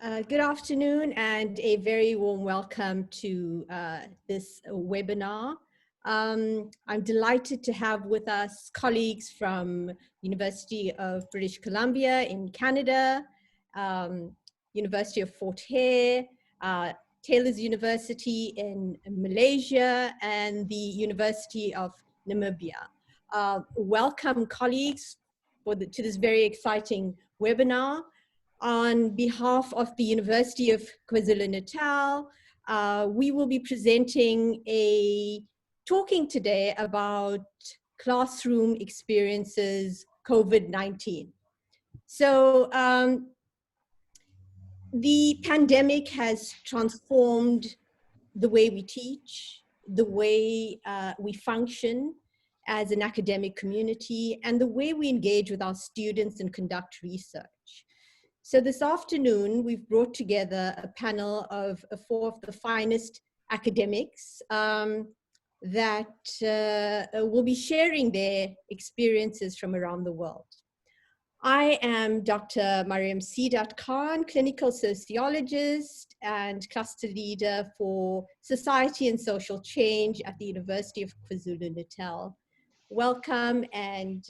Good afternoon and a very warm welcome to this webinar. I'm delighted to have with us colleagues from University of British Columbia in Canada, University of Fort Hare, Taylor's University in Malaysia, and the University of Namibia. Welcome colleagues to this very exciting webinar. On behalf of the University of KwaZulu-Natal, we will be talking today about classroom experiences COVID-19. So the pandemic has transformed the way we teach, the way we function as an academic community, and the way we engage with our students and conduct research. So this afternoon, we've brought together a panel of four of the finest academics that will be sharing their experiences from around the world. I am Dr. Mariam Sidat Khan, clinical sociologist and cluster leader for society and social change at the University of KwaZulu-Natal. Welcome, and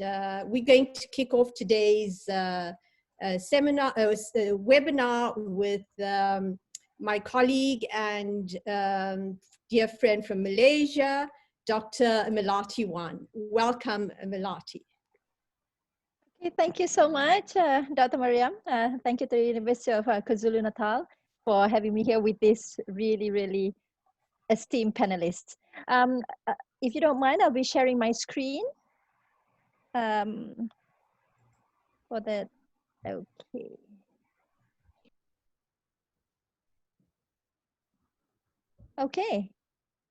we're going to kick off today's webinar with my colleague and dear friend from Malaysia, Dr. Melati Wan. Welcome, Melati. Okay, thank you so much, Dr. Mariam. Thank you to the University of KwaZulu-Natal for having me here with this really esteemed panelists. If you don't mind, I'll be sharing my screen for that. Okay. Okay,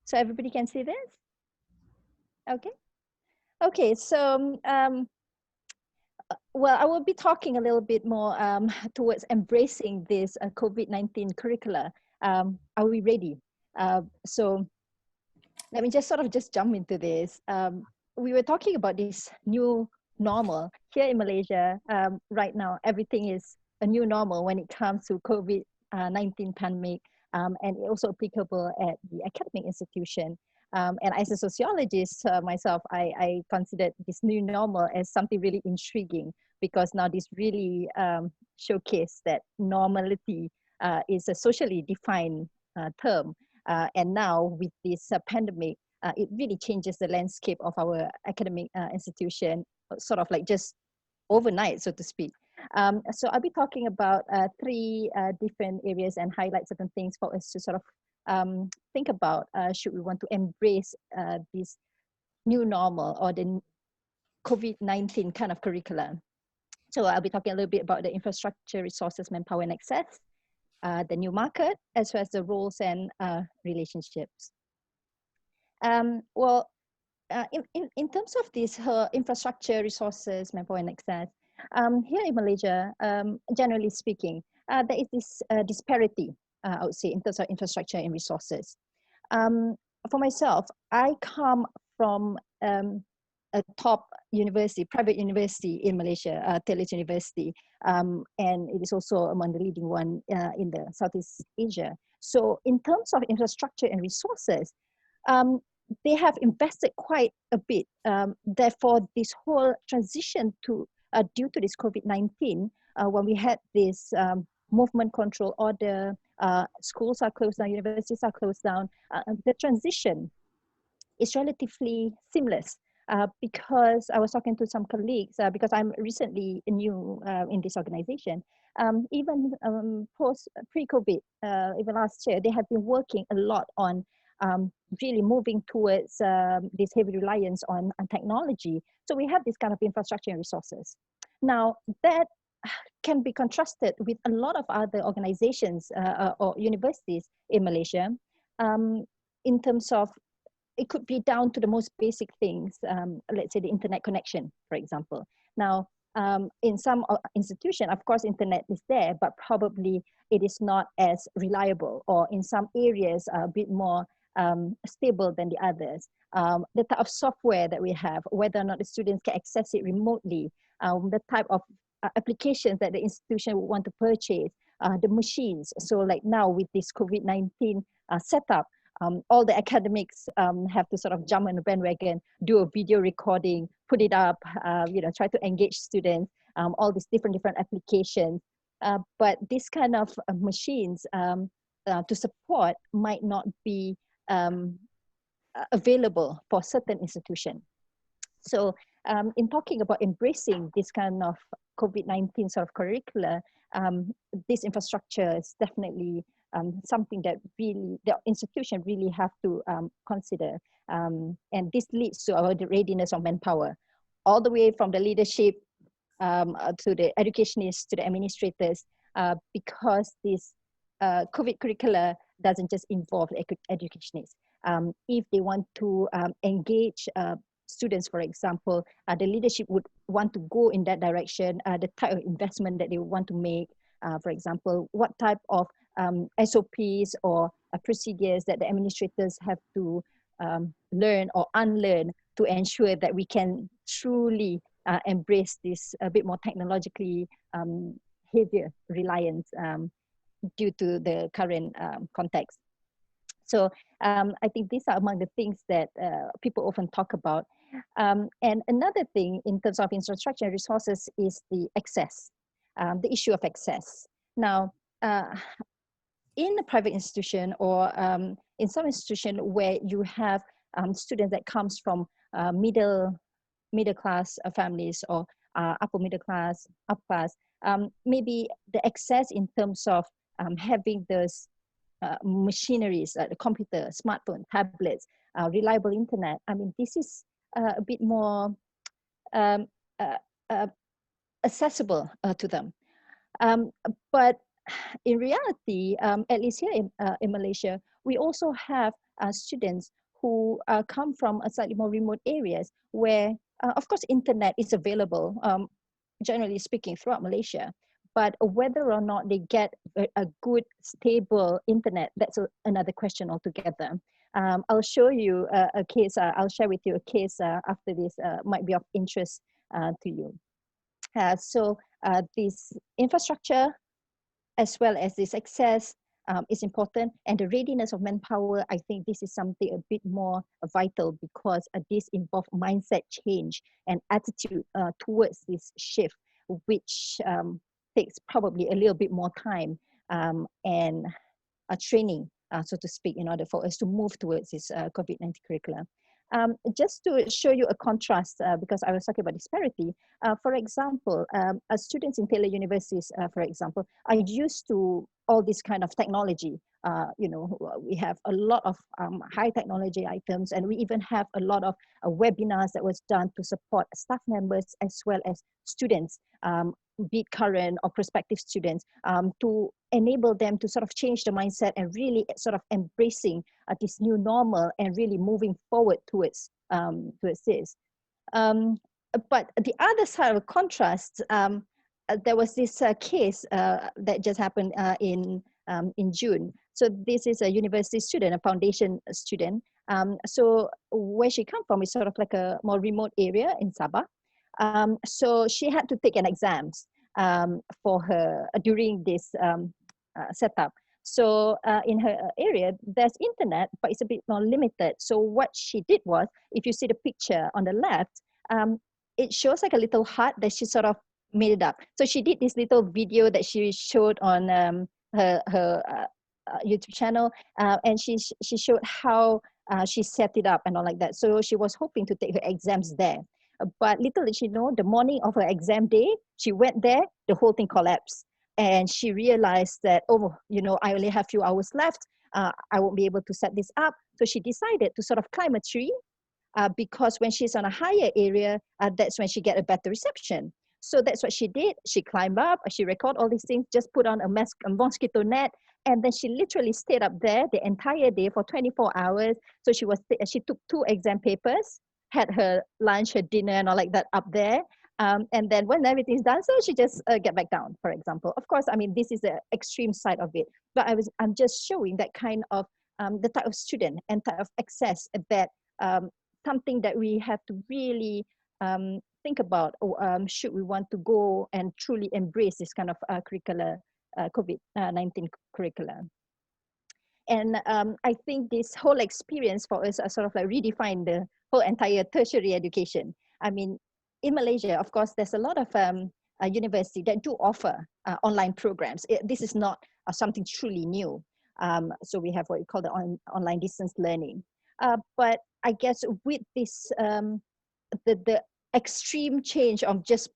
so everybody can see this? Okay. Okay, so well, I will be talking a little bit more towards embracing this COVID-19 curricula. Are we ready? So let me just jump into this. We were talking about this new normal here in Malaysia. Right now, everything is a new normal when it comes to COVID-19 pandemic, and also applicable at the academic institution. And as a sociologist myself, I considered this new normal as something really intriguing, because now this really showcased that normality is a socially defined term. And now with this pandemic, it really changes the landscape of our academic institution, sort of like just overnight, so to speak. So I'll be talking about three different areas and highlight certain things for us to sort of think about should we want to embrace this new normal or the COVID-19 kind of curricula. So I'll be talking a little bit about the infrastructure, resources, manpower, and access, the new market, as well as the roles and relationships. Well, in terms of this infrastructure, resources, manpower, and access, here in Malaysia, generally speaking, there is this disparity, I would say, in terms of infrastructure and resources. For myself, I come from a top university, private university in Malaysia, Taylor's University, and it is also among the leading one in the Southeast Asia. So in terms of infrastructure and resources, they have invested quite a bit. Therefore, this whole transition to due to this COVID-19, when we had this movement control order, schools are closed down, universities are closed down, the transition is relatively seamless. Because I was talking to some colleagues, because I'm recently new in this organization, even pre-COVID, even last year, they have been working a lot on really moving towards this heavy reliance on technology. So we have this kind of infrastructure and resources. Now that can be contrasted with a lot of other organizations or universities in Malaysia, in terms of, it could be down to the most basic things, let's say the internet connection, for example. Now, in some institution, of course, internet is there, but probably it is not as reliable, or in some areas a bit more stable than the others. The type of software that we have, whether or not the students can access it remotely, the type of applications that the institution would want to purchase, the machines. So like now with this COVID-19 setup, all the academics have to sort of jump on the bandwagon, do a video recording, put it up, try to engage students, all these different applications. But this kind of machines to support might not be available for certain institutions. So in talking about embracing this kind of COVID-19 sort of curricula, this infrastructure is definitely something that really the institution really have to consider. And this leads to our readiness of manpower, all the way from the leadership to the educationists, to the administrators, because this COVID curricula doesn't just involve educationists. If they want to engage students, for example, the leadership would want to go in that direction, the type of investment that they want to make, for example, what type of SOPs or procedures that the administrators have to learn or unlearn to ensure that we can truly embrace this a bit more technologically heavier reliance due to the current context. So I think these are among the things that people often talk about. And another thing in terms of infrastructure and resources is the access, the issue of access. Now, in a private institution or in some institution where you have students that comes from middle class families or upper middle class, upper class, maybe the access in terms of having those machineries, the computer, smartphone, tablets, reliable internet. I mean, this is a bit more accessible to them. But in reality, at least here in Malaysia, we also have students who come from a slightly more remote areas where, of course, internet is available, generally speaking, throughout Malaysia. But whether or not they get a good, stable internet, that's another question altogether. I'll show you a case, I'll share with you a case after this, might be of interest to you. So this infrastructure, as well as this access, is important, and the readiness of manpower, I think this is something a bit more vital, because this involves mindset change and attitude towards this shift, which takes probably a little bit more time and training, so to speak, in order for us to move towards this COVID-19 curriculum. Just to show you a contrast, because I was talking about disparity, for example, students in Taylor universities, for example, are used to all this kind of technology. We have a lot of high technology items, and we even have a lot of webinars that was done to support staff members as well as students, be it current or prospective students, to enable them to sort of change the mindset and really sort of embracing this new normal and really moving forward towards this. But the other side of the contrast, there was this case that just happened in June. So this is a university student, a foundation student. So where she come from is sort of like a more remote area in Sabah. So she had to take an exams for her during this setup. So in her area, there's internet, but it's a bit more limited. So what she did was, if you see the picture on the left, it shows like a little hut that she sort of made it up. So she did this little video that she showed on her YouTube channel, and she showed how she set it up and all like that. So she was hoping to take her exams there. But little did she know, the morning of her exam day, she went there, the whole thing collapsed. And she realized that, I only have a few hours left. I won't be able to set this up. So she decided to sort of climb a tree, because when she's on a higher area, that's when she get a better reception. So that's what she did. She climbed up, she recorded all these things, just put on a mosquito net, and then she literally stayed up there the entire day for 24 hours. So she took 2 exam papers, had her lunch, her dinner, and all like that up there. And then when everything's done, so she just get back down, for example. Of course, I mean, this is the extreme side of it, but I'm just showing that kind of the type of student and type of access that something that we have to really think about, should we want to go and truly embrace this kind of curricula COVID-19 curriculum. And I think this whole experience for us sort of like redefined the whole entire tertiary education. I mean, in Malaysia, of course, there's a lot of university that do offer online programs. This is not something truly new. So we have what we call the online distance learning. But I guess with this, the extreme change of just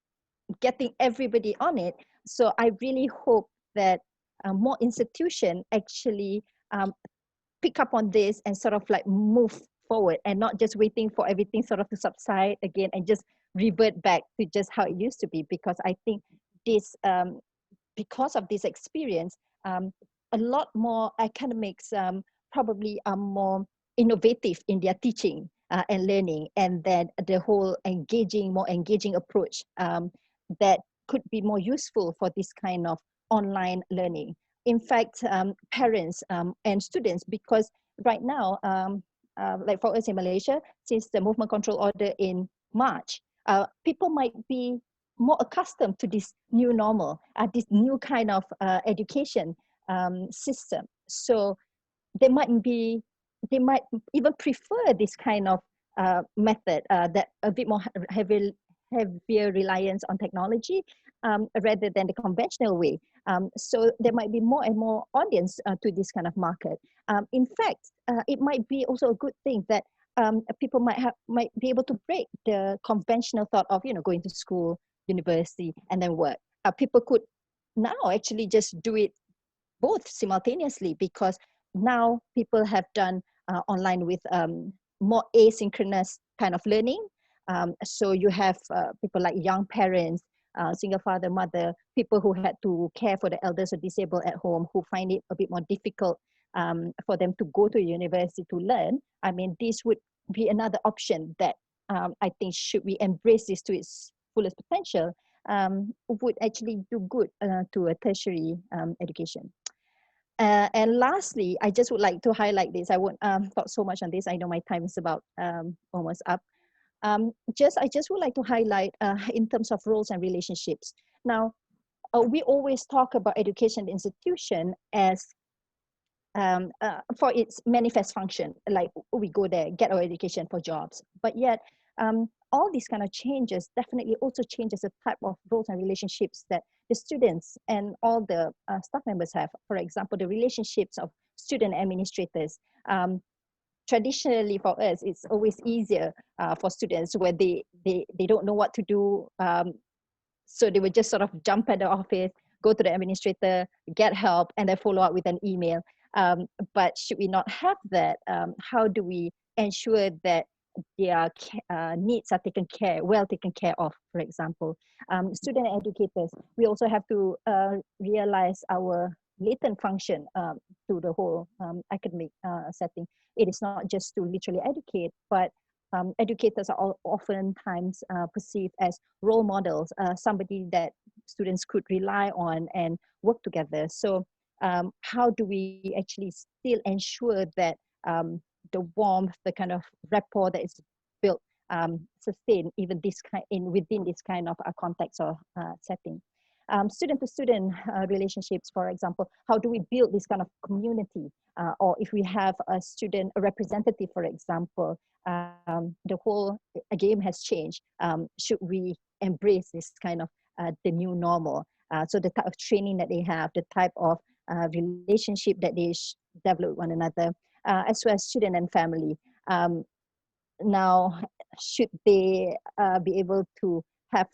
getting everybody on it, so I really hope that more institutions actually pick up on this and sort of like move forward and not just waiting for everything sort of to subside again and just revert back to just how it used to be. Because I think this, because of this experience, a lot more academics probably are more innovative in their teaching and learning, and then the whole more engaging approach that could be more useful for this kind of online learning. In fact, parents and students, because right now, like for us in Malaysia, since the movement control order in March, people might be more accustomed to this new normal, this new kind of education system. So they might even prefer this kind of method that a bit more heavier reliance on technology rather than the conventional way. So there might be more and more audience to this kind of market. In fact, it might be also a good thing that people might be able to break the conventional thought of going to school, university, and then work. People could now actually just do it both simultaneously, because now people have done online with more asynchronous kind of learning. So you have people like young parents, single father, mother, people who had to care for the elders or disabled at home, who find it a bit more difficult for them to go to university to learn. I mean, this would be another option that I think, should we embrace this to its fullest potential, would actually do good to a tertiary education. And lastly, I just would like to highlight this. I won't talk so much on this. I know my time is about almost up. I just would like to highlight in terms of roles and relationships. Now, we always talk about education institution as for its manifest function, like we go there, get our education for jobs. But yet, all these kind of changes definitely also changes the type of roles and relationships that the students and all the staff members have. For example, the relationships of student administrators. Traditionally for us, it's always easier for students where they don't know what to do. So they would just sort of jump at the office, go to the administrator, get help, and then follow up with an email. But should we not have that? How do we ensure that their needs are well taken care of, for example? Student educators, we also have to realize our latent function to the whole academic setting. It is not just to literally educate, but educators are oftentimes perceived as role models, somebody that students could rely on and work together. So how do we actually still ensure that the warmth, the kind of rapport that is built, sustain even within this kind of context or setting? Student to student relationships, for example, how do we build this kind of community? Or if we have a representative, for example, the whole game has changed. Should we embrace this kind of the new normal? So the type of training that they have, the type of relationship that they develop with one another, as well as student and family. Now, should they be able to have,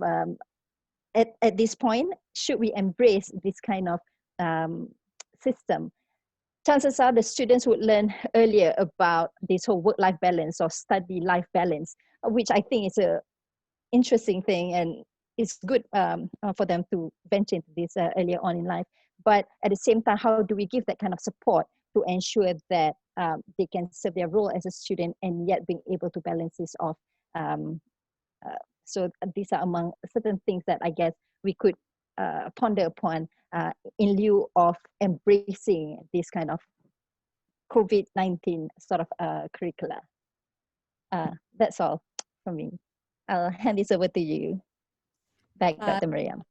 at this point, should we embrace this kind of system? Chances are the students would learn earlier about this whole work-life balance or study-life balance, which I think is a interesting thing, and it's good for them to venture into this earlier on in life. But at the same time, how do we give that kind of support to ensure that they can serve their role as a student and yet being able to balance this off? So these are among certain things that I guess we could ponder upon in lieu of embracing this kind of COVID-19 sort of curricula. That's all from me. I'll hand this over to you. Back, Dr. Mariam.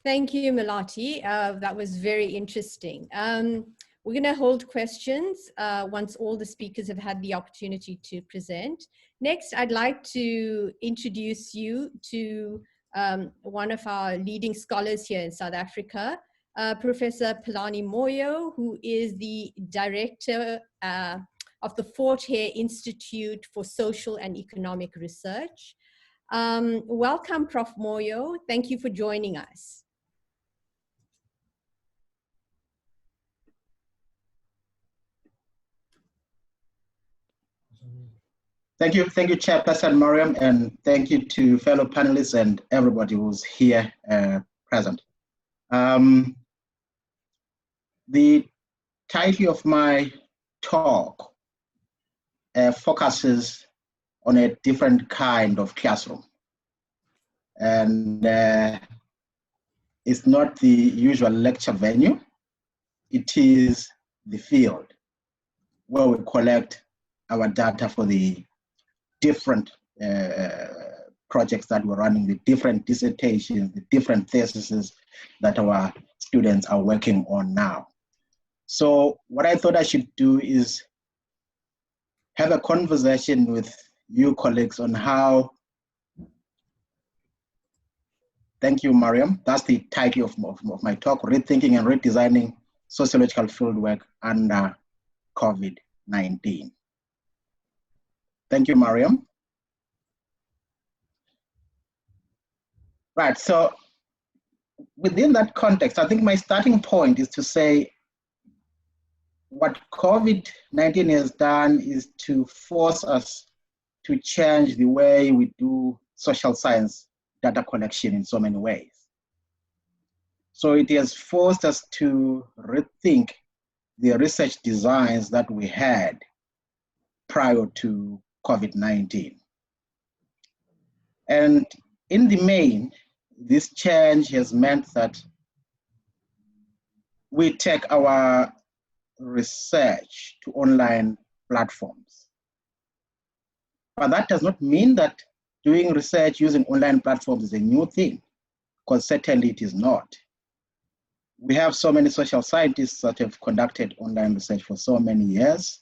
Thank you, Melati. That was very interesting. We're going to hold questions once all the speakers have had the opportunity to present. Next, I'd like to introduce you to one of our leading scholars here in South Africa, Professor Philani Moyo, who is the director of the Fort Hare Institute for Social and Economic Research. Welcome, Prof. Moyo. Thank you for joining us. Thank you, Chairperson Mariam, and thank you to fellow panelists and everybody who's here present. The title of my talk focuses on a different kind of classroom, and it's not the usual lecture venue. It is the field where we collect our data for the different projects that we're running, the different dissertations, the different theses that our students are working on now. So what I thought I should do is have a conversation with you colleagues on how, thank you, Mariam, that's the title of my talk, Rethinking and Redesigning Sociological Fieldwork under COVID-19. Thank you, Mariam. Right, so within that context, I think my starting point is to say what COVID-19 has done is to force us to change the way we do social science data collection in so many ways. So it has forced us to rethink the research designs that we had prior to COVID-19. And in the main, this change has meant that we take our research to online platforms. But that does not mean that doing research using online platforms is a new thing, because certainly it is not. We have so many social scientists that have conducted online research for so many years.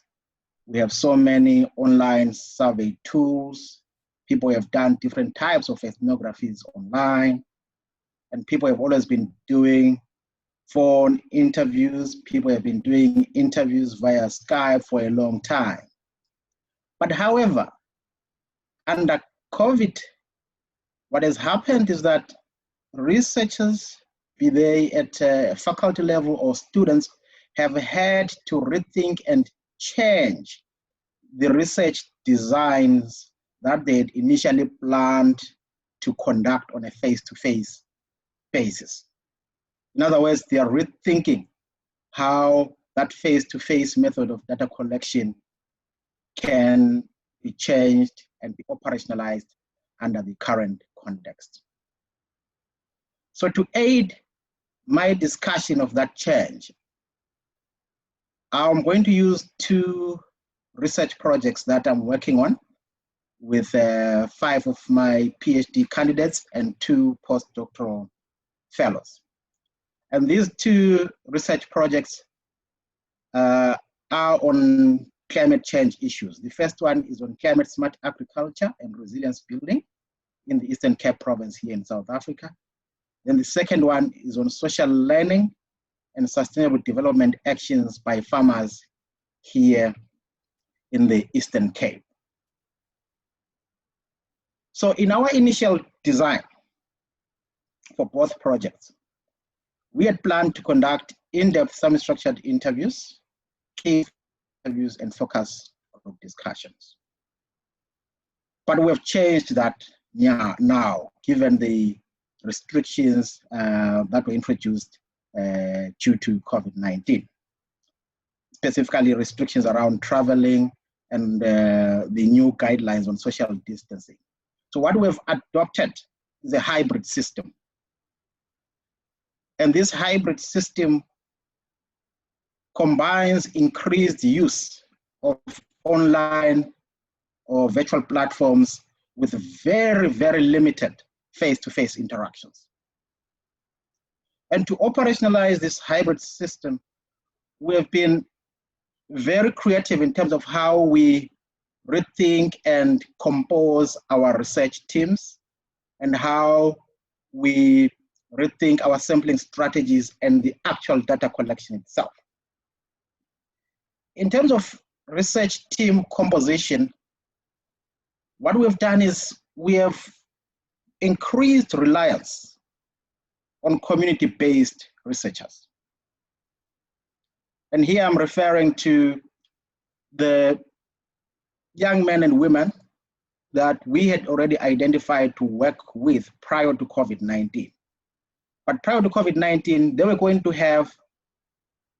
We have so many online survey tools. People have done different types of ethnographies online, and people have always been doing phone interviews. People have been doing interviews via Skype for a long time. But however, under COVID, what has happened is that researchers, be they at faculty level or students, have had to rethink and change the research designs that they had initially planned to conduct on a face-to-face basis. In other words, they are rethinking how that face-to-face method of data collection can be changed and be operationalized under the current context. So to aid my discussion of that change, I'm going to use two research projects that I'm working on with 5 of my PhD candidates and 2 postdoctoral fellows. And these 2 research projects are on climate change issues. The first one is on climate smart agriculture and resilience building in the Eastern Cape province here in South Africa. Then the second one is on social learning and sustainable development actions by farmers here in the Eastern Cape. So in our initial design for both projects, we had planned to conduct in-depth semi-structured interviews, case interviews, and focus group discussions. But we have changed that now, given the restrictions that were introduced due to COVID-19, specifically restrictions around traveling and the new guidelines on social distancing. So what we've adopted is a hybrid system. And this hybrid system combines increased use of online or virtual platforms with very, very limited face-to-face interactions. And to operationalize this hybrid system, we have been very creative in terms of how we rethink and compose our research teams and how we rethink our sampling strategies and the actual data collection itself. In terms of research team composition, what we've done is we have increased reliance on community-based researchers. And here I'm referring to the young men and women that we had already identified to work with prior to COVID-19. But prior to COVID-19, they were going to have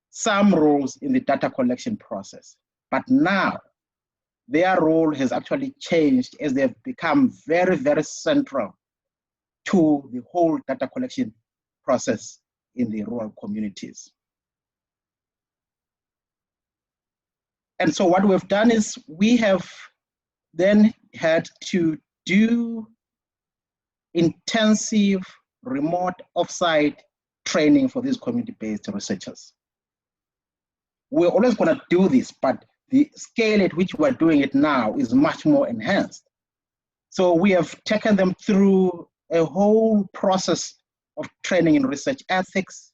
some roles in the data collection process. But now, their role has actually changed as they've become very, very central to the whole data collection process in the rural communities. And so what we've done is we have then had to do intensive remote offsite training for these community-based researchers. We're always going to do this, but the scale at which we're doing it now is much more enhanced. So we have taken them through a whole process of training in research ethics,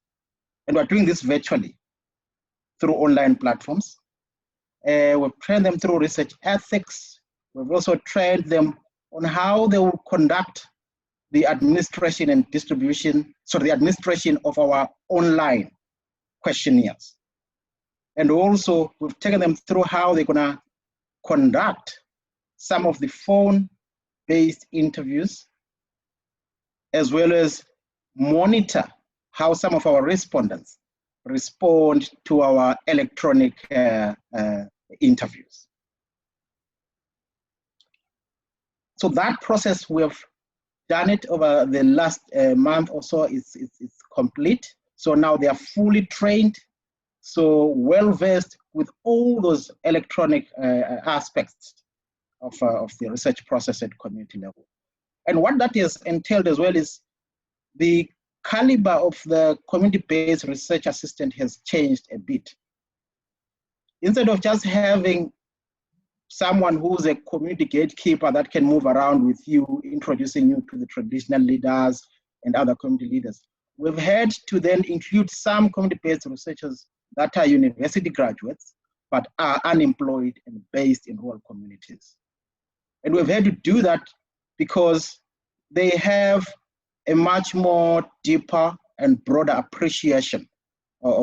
and we're doing this virtually through online platforms. We've trained them through research ethics. We've also trained them on how they will conduct the administration and distribution, so the administration of our online questionnaires. And also, we've taken them through how they're gonna conduct some of the phone-based interviews, as well as monitor how some of our respondents respond to our electronic interviews. So that process, we've done it over the last month or so. It's complete. So now they are fully trained, so well-versed with all those electronic aspects of the research process at community level. And what that has entailed as well is the caliber of the community-based research assistant has changed a bit. Instead of just having someone who's a community gatekeeper that can move around with you, introducing you to the traditional leaders and other community leaders, we've had to then include some community-based researchers that are university graduates, but are unemployed and based in rural communities. And we've had to do that because they have a much more deeper and broader appreciation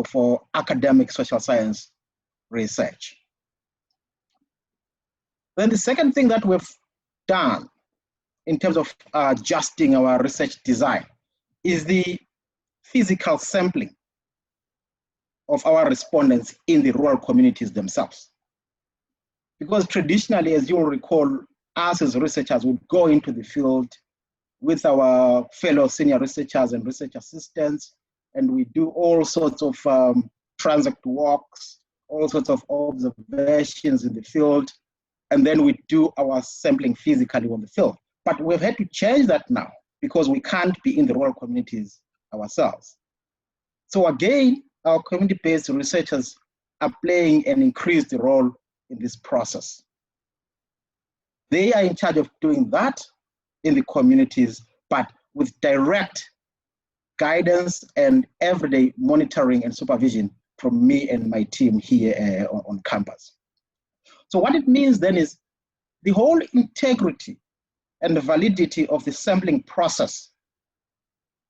for academic social science research. Then the second thing that we've done in terms of adjusting our research design is the physical sampling of our respondents in the rural communities themselves. Because traditionally, as you'll recall, us as researchers would go into the field with our fellow senior researchers and research assistants, and we do all sorts of transact walks, all sorts of observations in the field, and then we do our sampling physically on the field. But we've had to change that now because we can't be in the rural communities ourselves. So again, our community-based researchers are playing an increased role in this process. They are in charge of doing that in the communities, but with direct guidance and everyday monitoring and supervision from me and my team here on campus. So what it means then is the whole integrity and the validity of the sampling process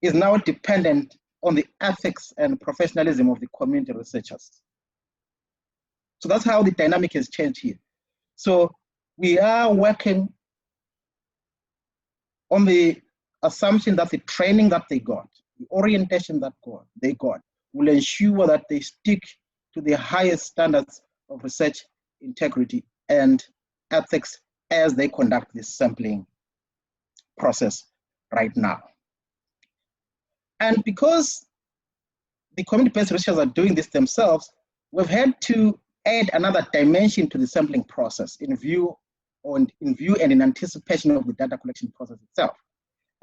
is now dependent on the ethics and professionalism of the community researchers. So that's how the dynamic has changed here. So we are working on the assumption that the training that they got, the orientation that they got, will ensure that they stick to the highest standards of research integrity and ethics as they conduct this sampling process right now. And because the community-based researchers are doing this themselves, we've had to add another dimension to the sampling process in view and in anticipation of the data collection process itself.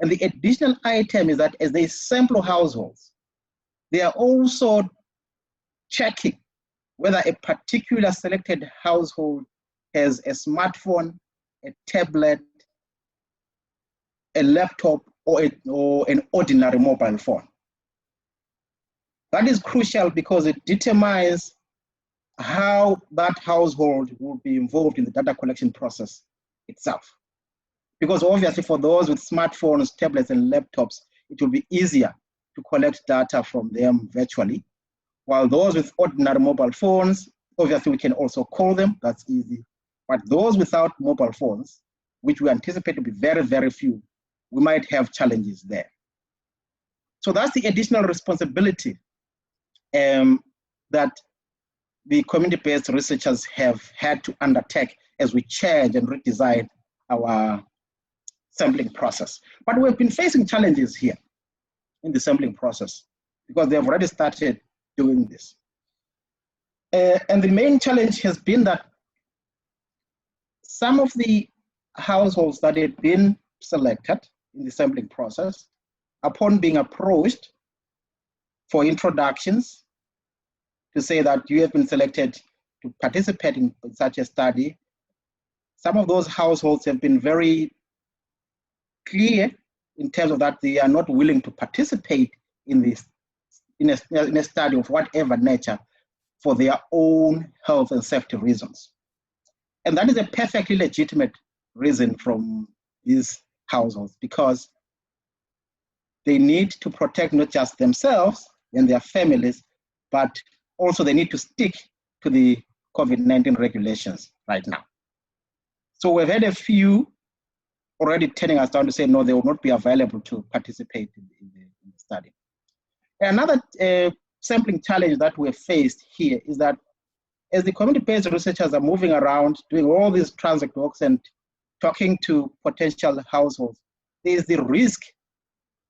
And the additional item is that as they sample households, They are also checking whether a particular selected household has a smartphone, a tablet, a laptop, or an ordinary mobile phone. That is crucial because it determines how that household will be involved in the data collection process itself. Because obviously for those with smartphones, tablets, and laptops, it will be easier to collect data from them virtually. While those with ordinary mobile phones, obviously we can also call them, that's easy. But those without mobile phones, which we anticipate to be very, very few, we might have challenges there. So that's the additional responsibility that the community-based researchers have had to undertake as we change and redesign our sampling process. But we've been facing challenges here in the sampling process because they've already started doing this. And the main challenge has been that some of the households that had been selected in the sampling process, upon being approached for introductions to say that you have been selected to participate in such a study, some of those households have been very clear in terms of that they are not willing to participate in this, in a study of whatever nature for their own health and safety reasons. And that is a perfectly legitimate reason from these households because they need to protect not just themselves and their families, but also they need to stick to the COVID-19 regulations right now. So we've had a few already turning us down to say, no, they will not be available to participate in the study. Another sampling challenge that we've faced here is that as the community-based researchers are moving around, doing all these transit walks and talking to potential households, there is the risk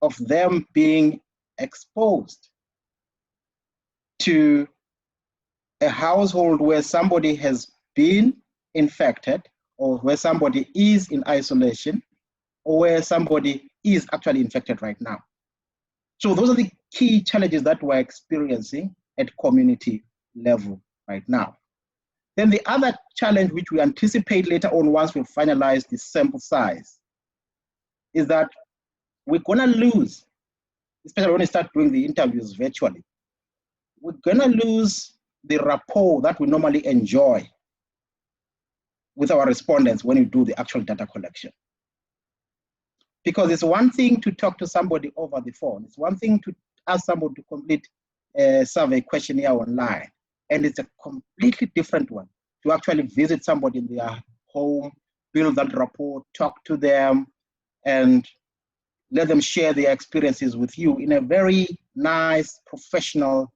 of them being exposed to a household where somebody has been infected or where somebody is in isolation or where somebody is actually infected right now. So those are the key challenges that we're experiencing at community level right now. Then the other challenge which we anticipate later on once we finalize the sample size is that we're gonna lose, especially when we start doing the interviews virtually, we're gonna lose the rapport that we normally enjoy with our respondents when you do the actual data collection. Because it's one thing to talk to somebody over the phone. It's one thing to ask somebody to complete a survey questionnaire online. And it's a completely different one to actually visit somebody in their home, build that rapport, talk to them, and let them share their experiences with you in a very nice, professional,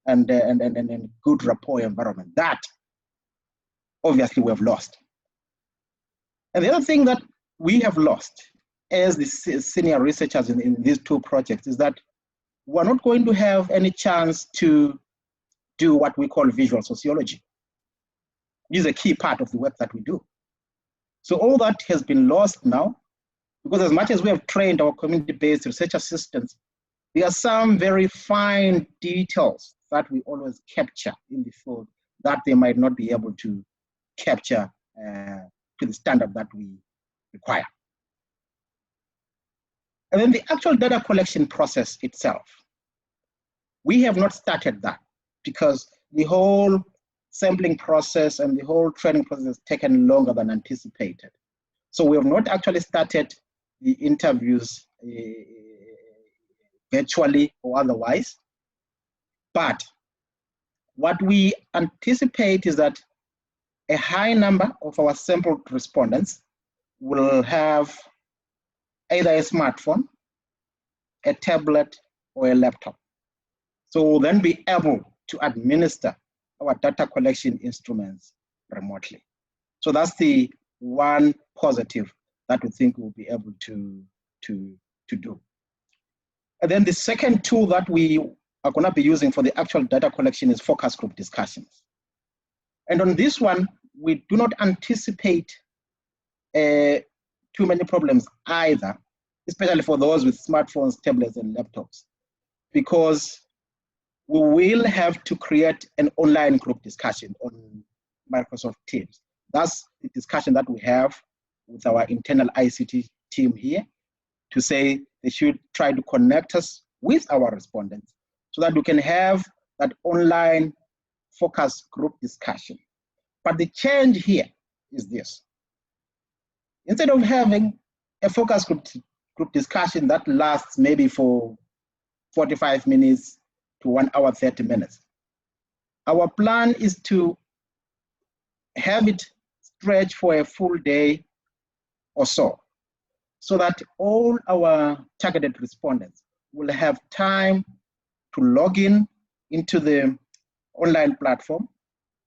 and good rapport environment. That, obviously, we have lost. And the other thing that we have lost as the senior researchers in these two projects is that we're not going to have any chance to do what we call visual sociology. This is a key part of the work that we do. So all that has been lost now, because as much as we have trained our community-based research assistants, there are some very fine details that we always capture in the field that they might not be able to capture to the standard that we require. And then the actual data collection process itself, we have not started that because the whole sampling process and the whole training process has taken longer than anticipated. So we have not actually started the interviews virtually or otherwise. But what we anticipate is that a high number of our sampled respondents will have either a smartphone, a tablet, or a laptop. So we'll then be able to administer our data collection instruments remotely. So that's the one positive that we think we'll be able to do. And then the second tool that we are going to be using for the actual data collection is focus group discussions. And on this one, we do not anticipate too many problems either, especially for those with smartphones, tablets, and laptops, because we will have to create an online group discussion on Microsoft Teams. That's the discussion that we have with our internal ICT team here, to say they should try to connect us with our respondents so that we can have that online focus group discussion. But the change here is this. Instead of having a focus group discussion that lasts maybe for 45 minutes to 1 hour, 30 minutes, our plan is to have it stretch for a full day or so that all our targeted respondents will have time to log in into the online platform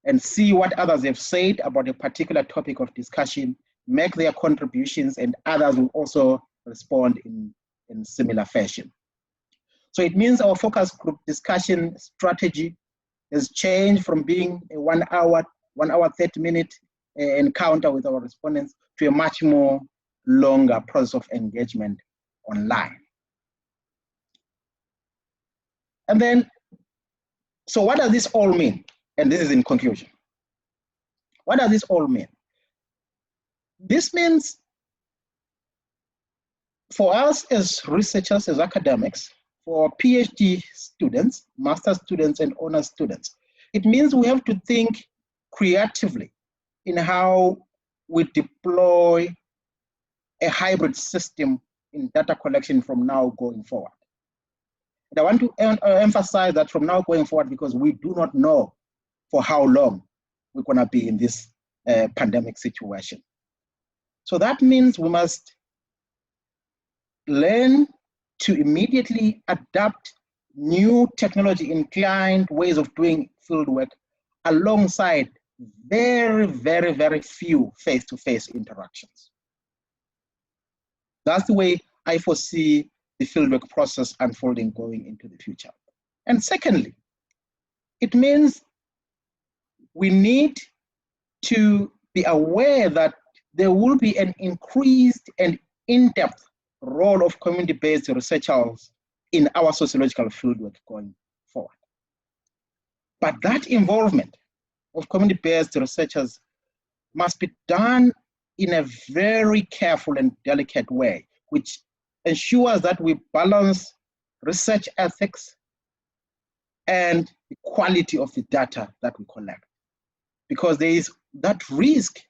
and see what others have said about a particular topic of discussion, make their contributions, and others will also respond in similar fashion. So it means our focus group discussion strategy has changed from being a 1 hour, 30-minute encounter with our respondents to a much more longer process of engagement online. And then, so what does this all mean? And this is in conclusion. What does this all mean? This means for us as researchers, as academics, for PhD students, master's students, and honors students, it means we have to think creatively in how we deploy a hybrid system in data collection from now going forward. And I want to emphasize that from now going forward, because we do not know for how long we're going to be in this pandemic situation. So that means we must learn to immediately adapt new technology inclined ways of doing fieldwork alongside very, very, very few face-to-face interactions. That's the way I foresee the fieldwork process unfolding going into the future. And secondly, it means we need to be aware that there will be an increased and in-depth role of community-based researchers in our sociological fieldwork going forward. But that involvement of community-based researchers must be done in a very careful and delicate way, which ensures that we balance research ethics and the quality of the data that we collect. Because there is that risk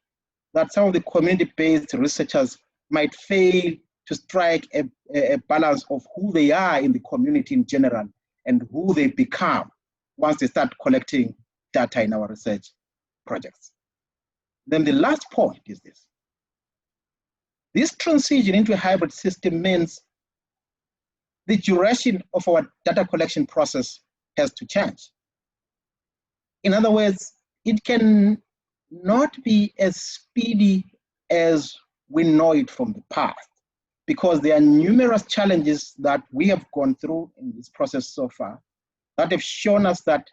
that some of the community-based researchers might fail to strike a balance of who they are in the community in general and who they become once they start collecting data in our research projects. Then the last point is this. This transition into a hybrid system means the duration of our data collection process has to change. In other words, it can not be as speedy as we know it from the past, because there are numerous challenges that we have gone through in this process so far that have shown us that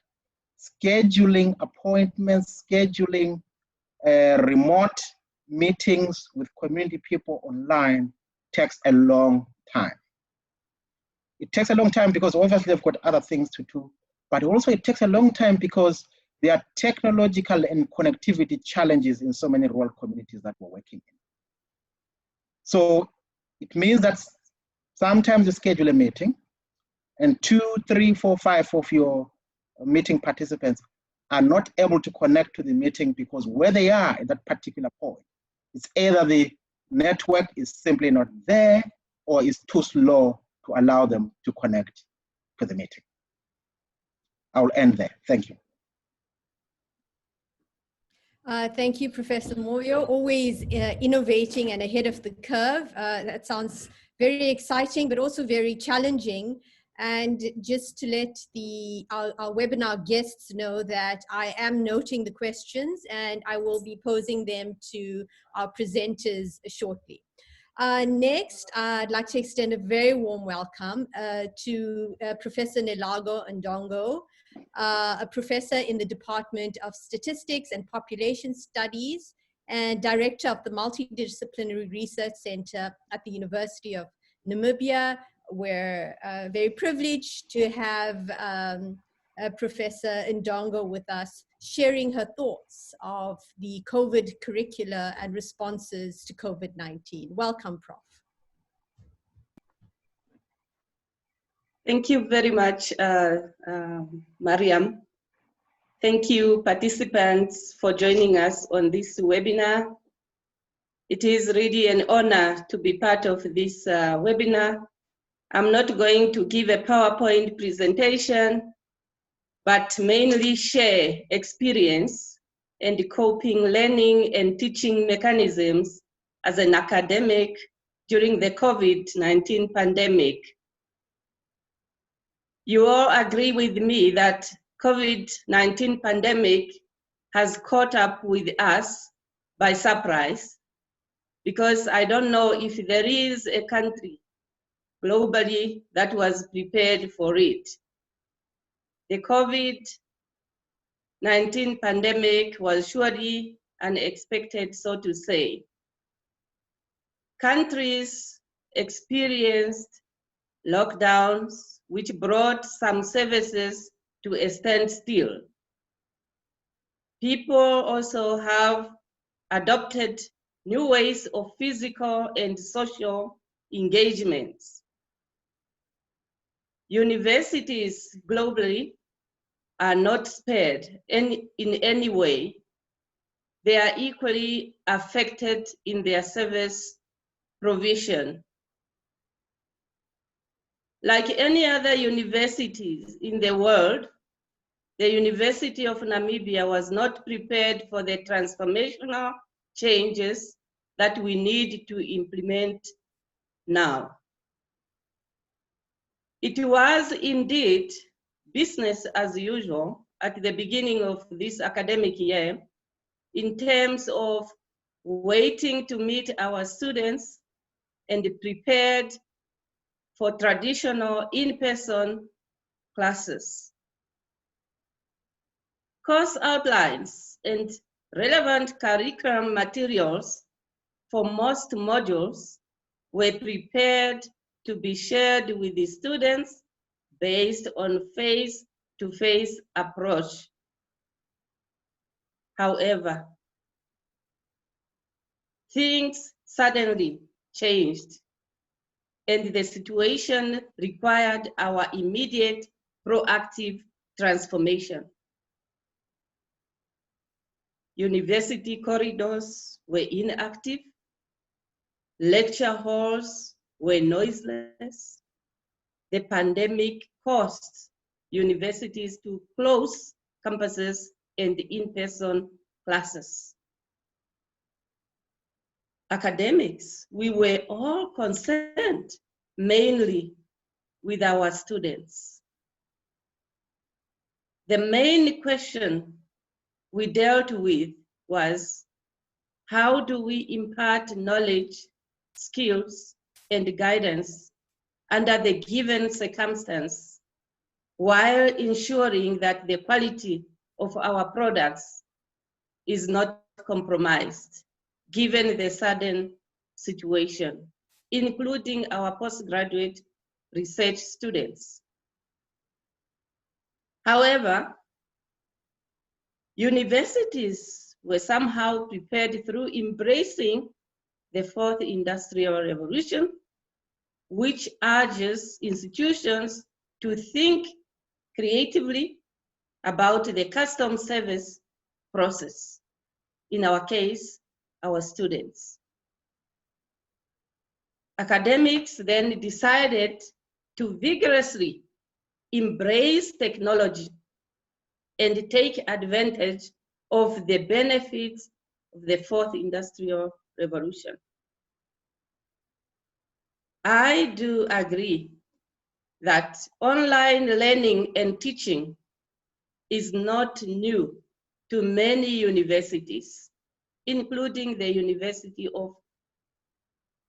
scheduling appointments, scheduling remote meetings with community people online takes a long time. It takes a long time because obviously they've got other things to do, but also it takes a long time because there are technological and connectivity challenges in so many rural communities that we're working in. So it means that sometimes you schedule a meeting and 2, 3, 4, 5 of your meeting participants are not able to connect to the meeting because where they are at that particular point, it's either the network is simply not there or is too slow to allow them to connect to the meeting. I'll end there. Thank you. Thank you, Professor Moyo. Always innovating and ahead of the curve. That sounds very exciting, but also very challenging. And just to let our webinar guests know that I am noting the questions and I will be posing them to our presenters shortly. Next, I'd like to extend a very warm welcome to Professor Nelago Ndongo, a professor in the Department of Statistics and Population Studies and director of the Multidisciplinary Research Center at the University of Namibia. We're very privileged to have Professor Ndongo with us, sharing her thoughts of the COVID curricula and responses to COVID-19. Welcome, Prof. Thank you very much, Mariam. Thank you, participants, for joining us on this webinar. It is really an honor to be part of this webinar. I'm not going to give a PowerPoint presentation, but mainly share experience and coping, learning, and teaching mechanisms as an academic during the COVID-19 pandemic. You all agree with me that COVID-19 pandemic has caught up with us by surprise, because I don't know if there is a country globally that was prepared for it. The COVID-19 pandemic was surely unexpected, so to say. Countries experienced lockdowns, which brought some services to a standstill. People also have adopted new ways of physical and social engagements. Universities globally are not spared in any way. They are equally affected in their service provision. Like any other universities in the world, the University of Namibia was not prepared for the transformational changes that we need to implement now. It was indeed business as usual at the beginning of this academic year in terms of waiting to meet our students and prepared for traditional in-person classes. Course outlines and relevant curriculum materials for most modules were prepared to be shared with the students based on face-to-face approach. However, things suddenly changed, and the situation required our immediate proactive transformation. University corridors were inactive, lecture halls were noiseless. The pandemic caused universities to close campuses and in-person classes. Academics, we were all concerned mainly with our students. The main question we dealt with was, how do we impart knowledge, skills, and guidance under the given circumstance, while ensuring that the quality of our products is not compromised, given the sudden situation, including our postgraduate research students. However, universities were somehow prepared through embracing the fourth industrial revolution, which urges institutions to think creatively about the custom service process. In our case, our students. Academics then decided to vigorously embrace technology and take advantage of the benefits of the fourth industrial revolution. I do agree that online learning and teaching is not new to many universities, including the University of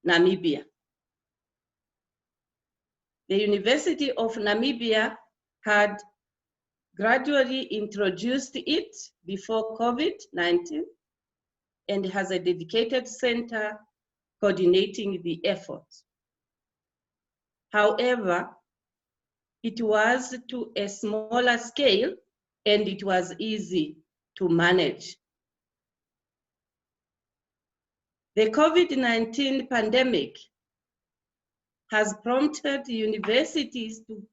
Namibia. The University of Namibia had gradually introduced it before COVID-19 and has a dedicated center coordinating the effort. However, It was to a smaller scale and it was easy to manage. The COVID-19 pandemic has prompted universities to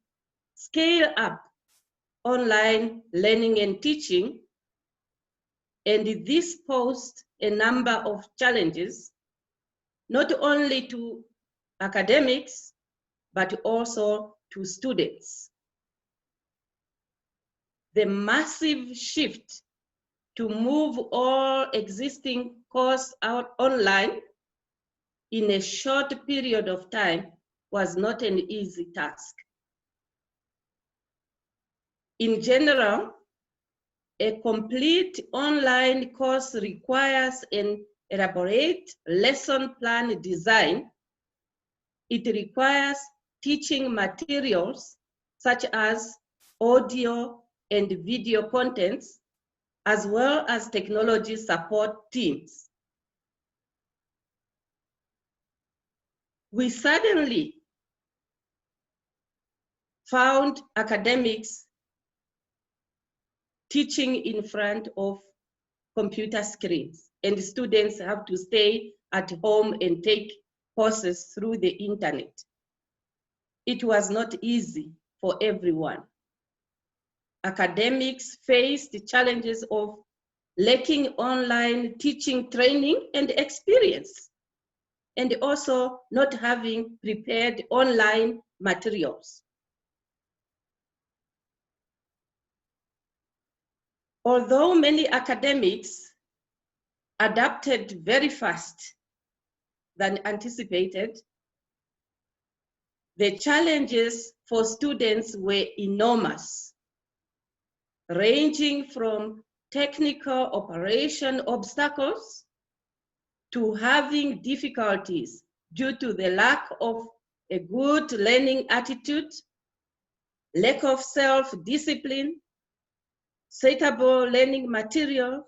scale up online learning and teaching, and this posed a number of challenges, not only to academics, but also to students. The massive shift to move all existing courses out online in a short period of time was not an easy task. In general, a complete online course requires an elaborate lesson plan design. It requires teaching materials such as audio and video contents, as well as technology support teams. We suddenly found academics teaching in front of computer screens, and students have to stay at home and take courses through the internet. It was not easy for everyone. Academics faced the challenges of lacking online teaching training and experience, and also not having prepared online materials. Although many academics adapted very fast than anticipated, the challenges for students were enormous, ranging from technical operation obstacles to having difficulties due to the lack of a good learning attitude, lack of self-discipline, suitable learning materials,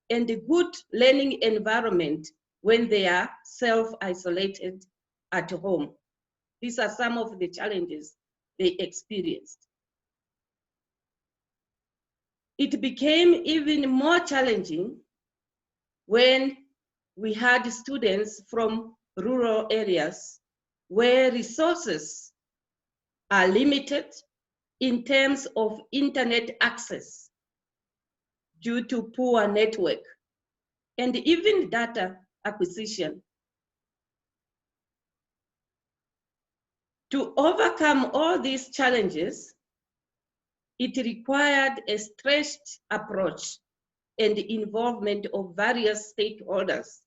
and a good learning environment when they are self-isolated at home. These are some of the challenges they experienced. It became even more challenging when we had students from rural areas where resources are limited in terms of internet access due to poor network and even data acquisition. To overcome all these challenges, it required a stretched approach and the involvement of various stakeholders.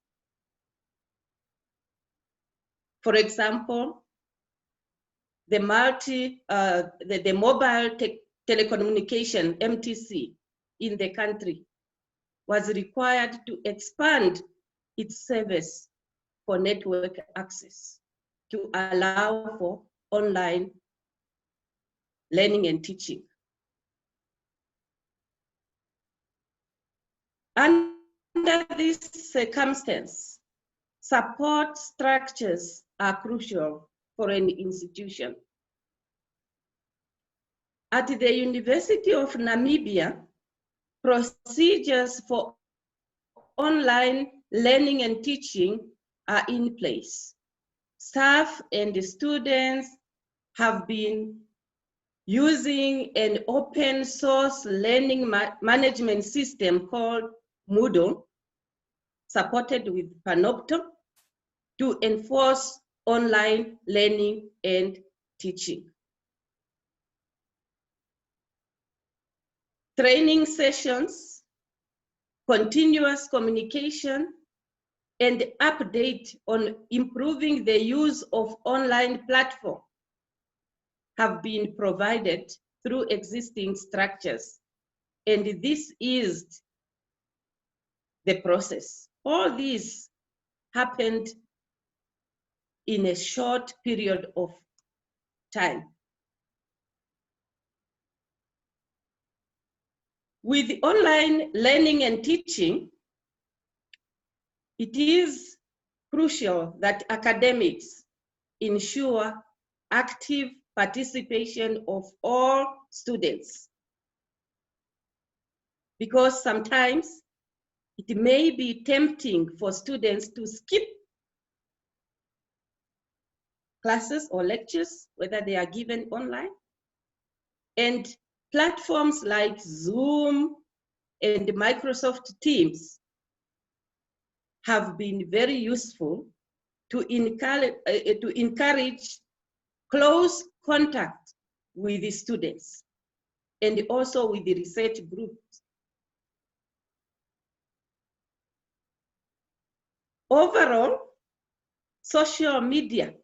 For example, the mobile telecommunication, MTC, in the country was required to expand its service for network access to allow for online learning and teaching. Under this circumstance, support structures are crucial for an institution. At the University of Namibia, procedures for online learning and teaching are in place. Staff and students have been using an open source learning management system called Moodle, supported with Panopto, to enforce online learning and teaching. Training sessions, continuous communication, and update on improving the use of online platform have been provided through existing structures. And this is the process. All this happened in a short period of time. With online learning and teaching, it is crucial that academics ensure active participation of all students. Because sometimes it may be tempting for students to skip classes or lectures, whether they are given online. And platforms like Zoom and Microsoft Teams have been very useful to encourage close contact with the students and also with the research groups. Overall, social media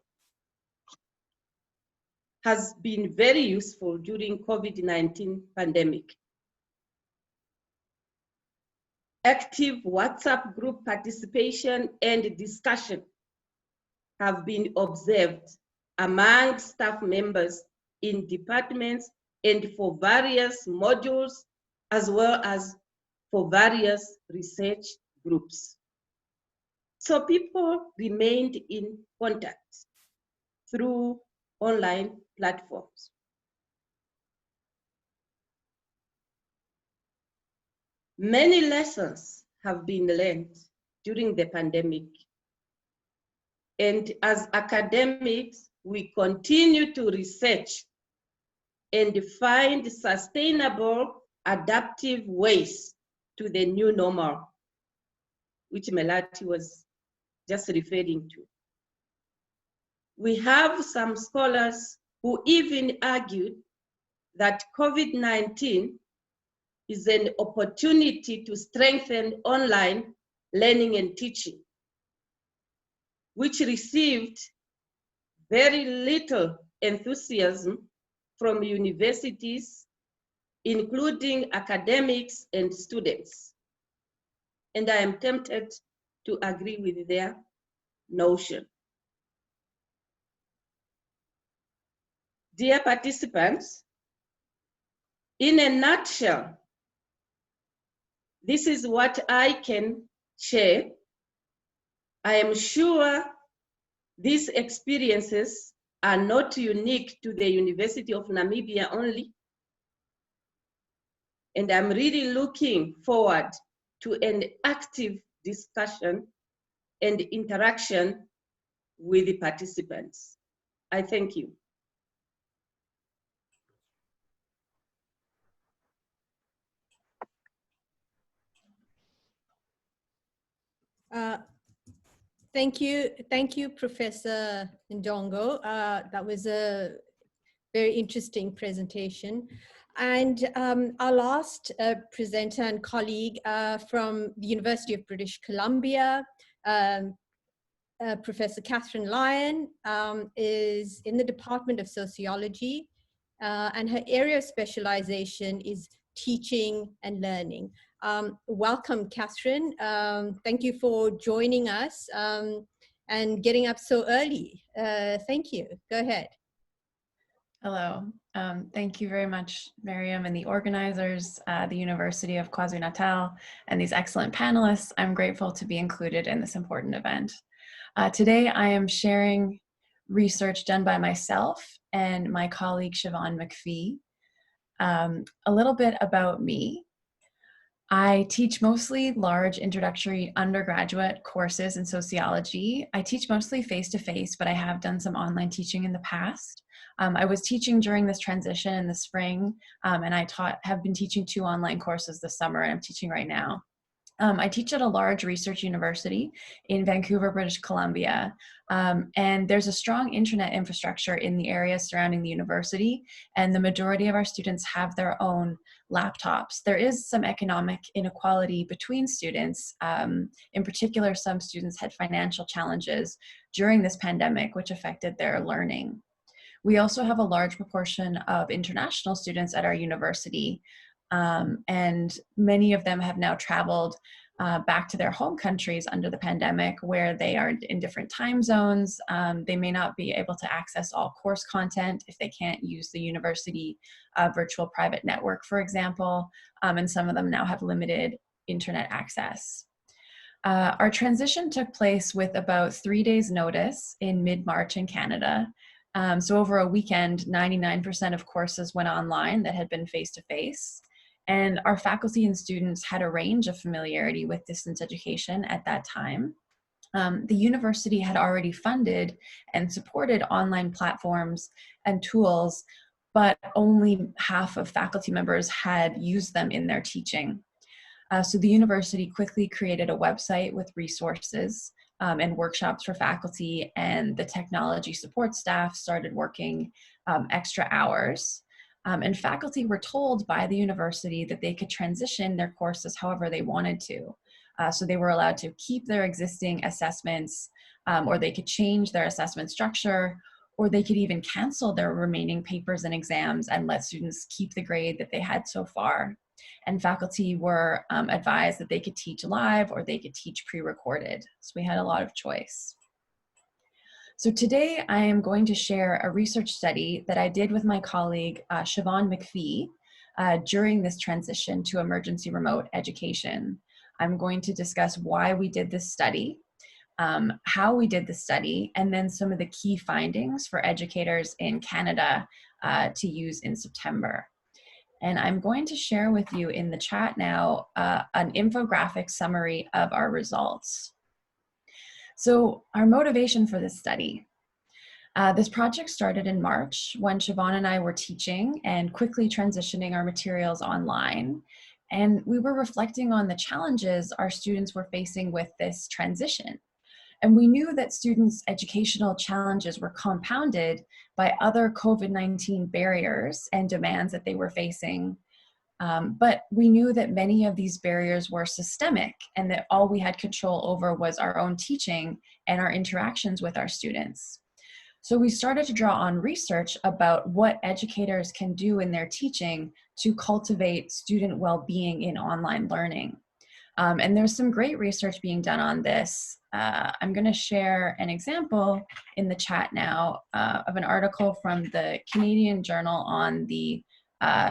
has been very useful during COVID-19 pandemic. Active WhatsApp group participation and discussion have been observed among staff members in departments and for various modules, as well as for various research groups. So people remained in contact through online platforms. Many lessons have been learned during the pandemic. And as academics, we continue to research and find sustainable, adaptive ways to the new normal, which Melati was just referring to. We have some scholars who even argued that COVID-19 is an opportunity to strengthen online learning and teaching, which received very little enthusiasm from universities, including academics and students. And I am tempted to agree with their notion. Dear participants, in a nutshell, this is what I can share. I am sure these experiences are not unique to the University of Namibia only. And I'm really looking forward to an active discussion and interaction with the participants. I thank you. Thank you, Professor Ndongo. That was a very interesting presentation. And our last presenter and colleague from the University of British Columbia, Professor Catherine Lyon, is in the Department of Sociology, and her area of specialization is teaching and learning. Welcome, Catherine. Thank you for joining us and getting up so early. Thank you. Go ahead. Hello. Thank you very much, Miriam, and the organizers, the University of KwaZulu-Natal, and these excellent panelists. I'm grateful to be included in this important event. Today, I am sharing research done by myself and my colleague, Siobhan McPhee. A little bit about me. I teach mostly large introductory undergraduate courses in sociology. I teach mostly face-to-face, but I have done some online teaching in the past. I was teaching during this transition in the spring, and I have been teaching 2 online courses this summer, and I'm teaching right now. I teach at a large research university in Vancouver, British Columbia, and there's a strong internet infrastructure in the area surrounding the university, and the majority of our students have their own laptops. There is some economic inequality between students. In particular, some students had financial challenges during this pandemic, which affected their learning. We also have a large proportion of international students at our university, and many of them have now traveled back to their home countries under the pandemic, where they are in different time zones. They may not be able to access all course content if they can't use the university virtual private network, for example, and some of them now have limited internet access. Our transition took place with about 3 days notice in mid-March in Canada. So over a weekend, 99% of courses went online that had been face-to-face. And our faculty and students had a range of familiarity with distance education at that time. The university had already funded and supported online platforms and tools, but only half of faculty members had used them in their teaching. So the university quickly created a website with resources and workshops for faculty, and the technology support staff started working extra hours. And faculty were told by the university that they could transition their courses however they wanted to. So they were allowed to keep their existing assessments, or they could change their assessment structure, or they could even cancel their remaining papers and exams and let students keep the grade that they had so far. And faculty were advised that they could teach live or they could teach pre-recorded. So we had a lot of choice. So today I am going to share a research study that I did with my colleague, Siobhan McPhee, during this transition to emergency remote education. I'm going to discuss why we did this study, how we did the study, and then some of the key findings for educators in Canada to use in September. And I'm going to share with you in the chat now an infographic summary of our results. So our motivation for this study. This project started in March when Siobhan and I were teaching and quickly transitioning our materials online. And we were reflecting on the challenges our students were facing with this transition. And we knew that students' educational challenges were compounded by other COVID-19 barriers and demands that they were facing. But we knew that many of these barriers were systemic and that all we had control over was our own teaching and our interactions with our students. So we started to draw on research about what educators can do in their teaching to cultivate student well-being in online learning. And there's some great research being done on this. I'm going to share an example in the chat now of an article from the Canadian Journal on the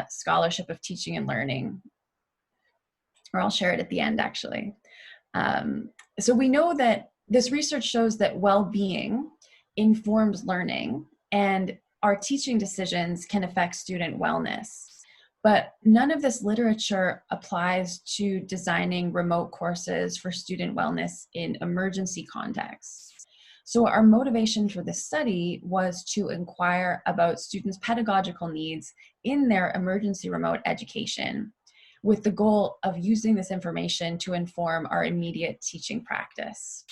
Scholarship of Teaching and Learning, or I'll share it at the end actually. So we know that this research shows that well-being informs learning and our teaching decisions can affect student wellness. But none of this literature applies to designing remote courses for student wellness in emergency contexts. So our motivation for this study was to inquire about students' pedagogical needs in their emergency remote education, with the goal of using this information to inform our immediate teaching practice.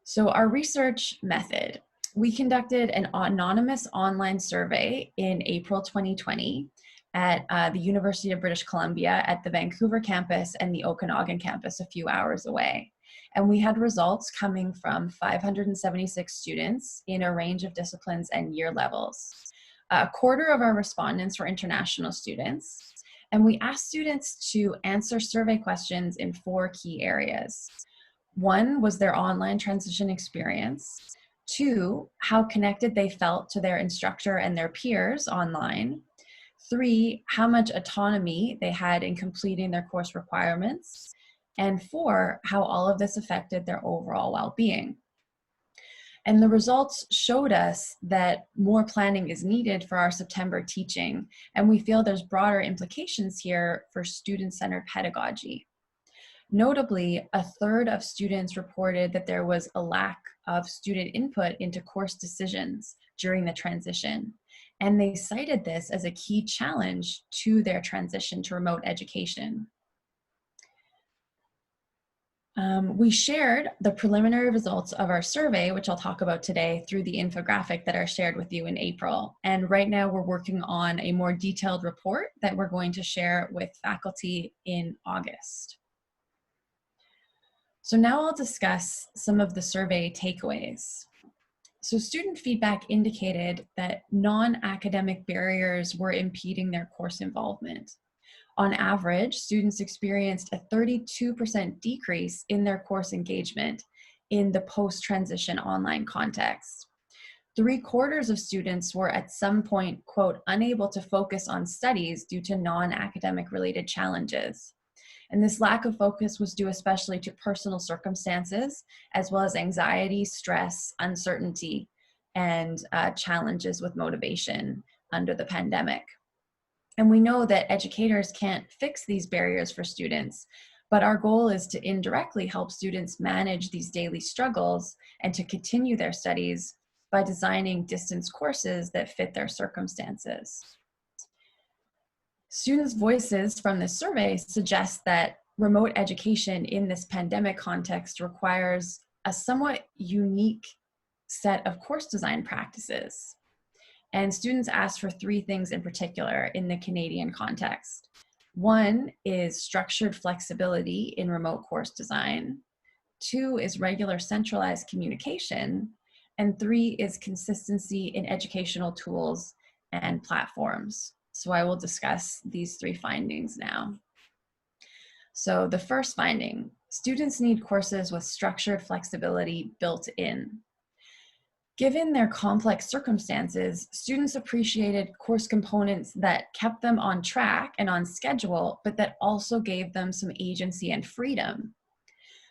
So our research method, we conducted an anonymous online survey in April 2020 at the University of British Columbia at the Vancouver campus and the Okanagan campus a few hours away. And we had results coming from 576 students in a range of disciplines and year levels. A quarter of our respondents were international students, and we asked students to answer survey questions in 4 key areas. 1 was their online transition experience. 2, how connected they felt to their instructor and their peers online. 3, how much autonomy they had in completing their course requirements. And 4, how all of this affected their overall well-being. And the results showed us that more planning is needed for our September teaching, and we feel there's broader implications here for student-centered pedagogy. Notably, 1/3 of students reported that there was a lack of student input into course decisions during the transition, and they cited this as a key challenge to their transition to remote education. We shared the preliminary results of our survey, which I'll talk about today, through the infographic that I shared with you in April. And right now we're working on a more detailed report that we're going to share with faculty in August. So now I'll discuss some of the survey takeaways. So student feedback indicated that non-academic barriers were impeding their course involvement. On average, students experienced a 32% decrease in their course engagement in the post-transition online context. 3/4 of students were at some point, quote, unable to focus on studies due to non-academic related challenges. And this lack of focus was due especially to personal circumstances, as well as anxiety, stress, uncertainty, and challenges with motivation under the pandemic. And we know that educators can't fix these barriers for students, but our goal is to indirectly help students manage these daily struggles and to continue their studies by designing distance courses that fit their circumstances. Students' voices from this survey suggest that remote education in this pandemic context requires a somewhat unique set of course design practices. And students asked for 3 things in particular in the Canadian context. 1 is structured flexibility in remote course design. 2 is regular centralized communication. And 3 is consistency in educational tools and platforms. So I will discuss these 3 findings now. So the first finding, students need courses with structured flexibility built in. Given their complex circumstances, students appreciated course components that kept them on track and on schedule, but that also gave them some agency and freedom.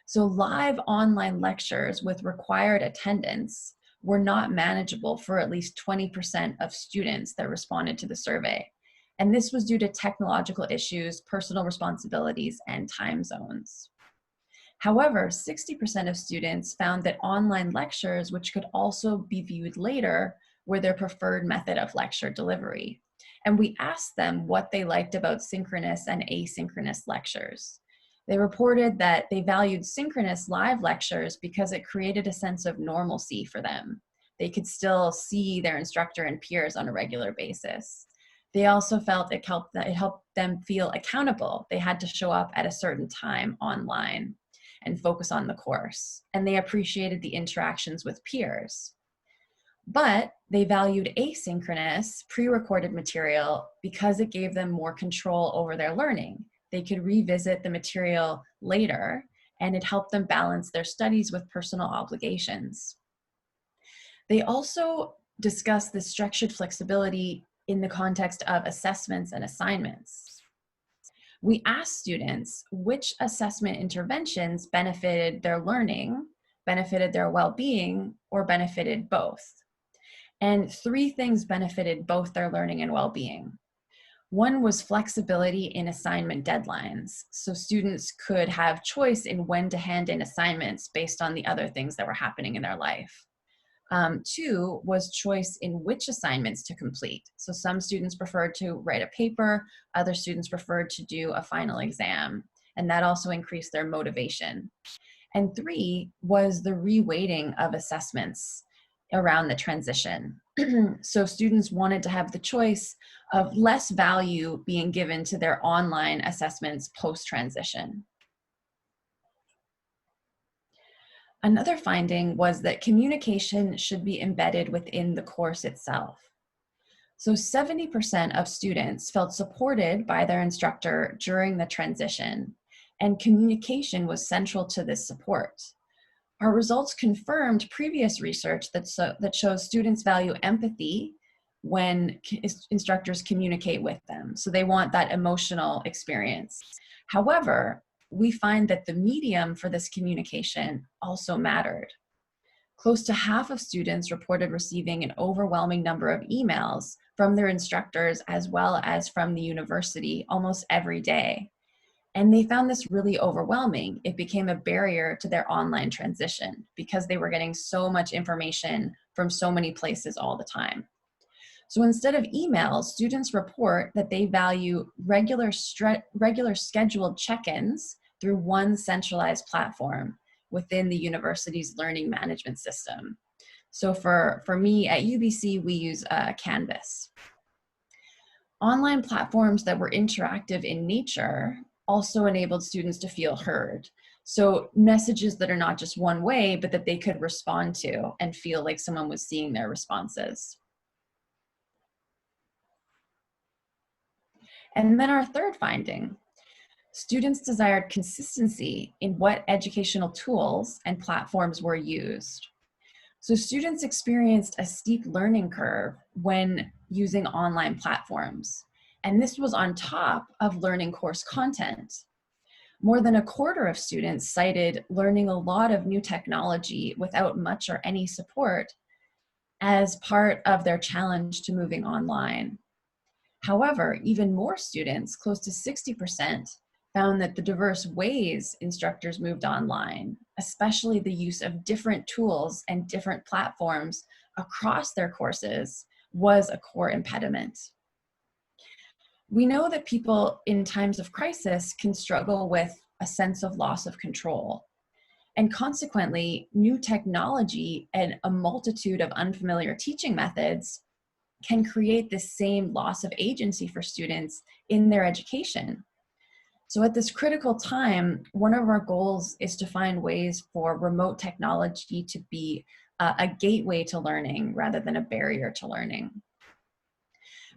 So live online lectures with required attendance were not manageable for at least 20% of students that responded to the survey. And this was due to technological issues, personal responsibilities, and time zones. However, 60% of students found that online lectures, which could also be viewed later, were their preferred method of lecture delivery. And we asked them what they liked about synchronous and asynchronous lectures. They reported that they valued synchronous live lectures because it created a sense of normalcy for them. They could still see their instructor and peers on a regular basis. They also felt it helped them feel accountable. They had to show up at a certain time online and focus on the course. And they appreciated the interactions with peers. But they valued asynchronous, pre-recorded material because it gave them more control over their learning. They could revisit the material later, and it helped them balance their studies with personal obligations. They also discussed the structured flexibility in the context of assessments and assignments. We asked students which assessment interventions benefited their learning, benefited their well-being, or benefited both. And 3 things benefited both their learning and well-being. 1 was flexibility in assignment deadlines. So students could have choice in when to hand in assignments based on the other things that were happening in their life. 2 was choice in which assignments to complete. So some students preferred to write a paper, other students preferred to do a final exam, and that also increased their motivation. And 3 was the reweighting of assessments around the transition. So students wanted to have the choice of less value being given to their online assessments post-transition. Another finding was that communication should be embedded within the course itself. So 70% of students felt supported by their instructor during the transition, and communication was central to this support. Our results confirmed previous research that shows students value empathy when instructors communicate with them. So they want that emotional experience. However, we find that the medium for this communication also mattered. Close to half of students reported receiving an overwhelming number of emails from their instructors as well as from the university almost every day. And they found this really overwhelming. It became a barrier to their online transition because they were getting so much information from so many places all the time. So instead of emails, students report that they value regular scheduled check-ins through one centralized platform within the university's learning management system. So for me at UBC, we use Canvas. Online platforms that were interactive in nature also enabled students to feel heard. So messages that are not just one way, but that they could respond to and feel like someone was seeing their responses. And then our third finding, students desired consistency in what educational tools and platforms were used. So students experienced a steep learning curve when using online platforms, and this was on top of learning course content. More than a quarter of students cited learning a lot of new technology without much or any support, as part of their challenge to moving online. However, even more students, close to 60%, found that the diverse ways instructors moved online, especially the use of different tools and different platforms across their courses, was a core impediment. We know that people in times of crisis can struggle with a sense of loss of control. And consequently, new technology and a multitude of unfamiliar teaching methods can create the same loss of agency for students in their education. So at this critical time, one of our goals is to find ways for remote technology to be a gateway to learning rather than a barrier to learning.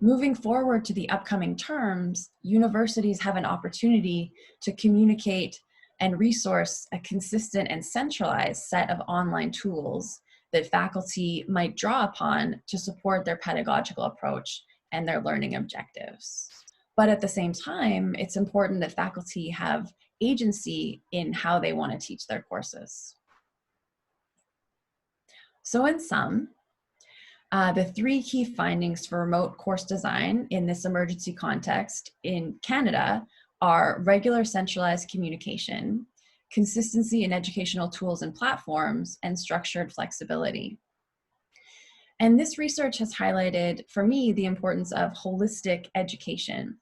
Moving forward to the upcoming terms, universities have an opportunity to communicate and resource a consistent and centralized set of online tools that faculty might draw upon to support their pedagogical approach and their learning objectives. But at the same time, it's important that faculty have agency in how they want to teach their courses. So in sum, the three key findings for remote course design in this emergency context in Canada are regular centralized communication, consistency in educational tools and platforms, and structured flexibility. And this research has highlighted, for me, the importance of holistic education,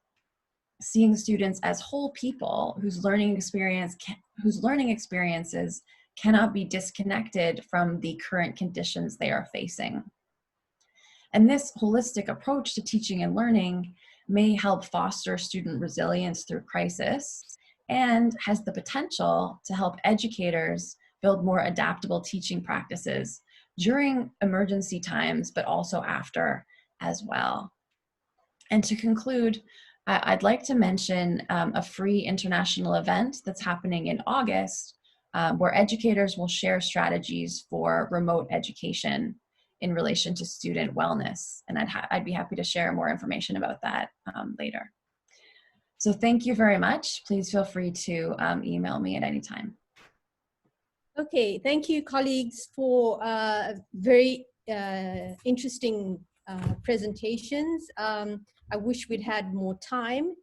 seeing students as whole people whose learning experiences cannot be disconnected from the current conditions they are facing. And this holistic approach to teaching and learning may help foster student resilience through crisis and has the potential to help educators build more adaptable teaching practices during emergency times, but also after as well. And to conclude, I'd like to mention a free international event that's happening in August, where educators will share strategies for remote education in relation to student wellness. And I'd be happy to share more information about that later. So thank you very much. Please feel free to email me at any time. Okay, thank you, colleagues, for very interesting presentations. I wish we'd had more time.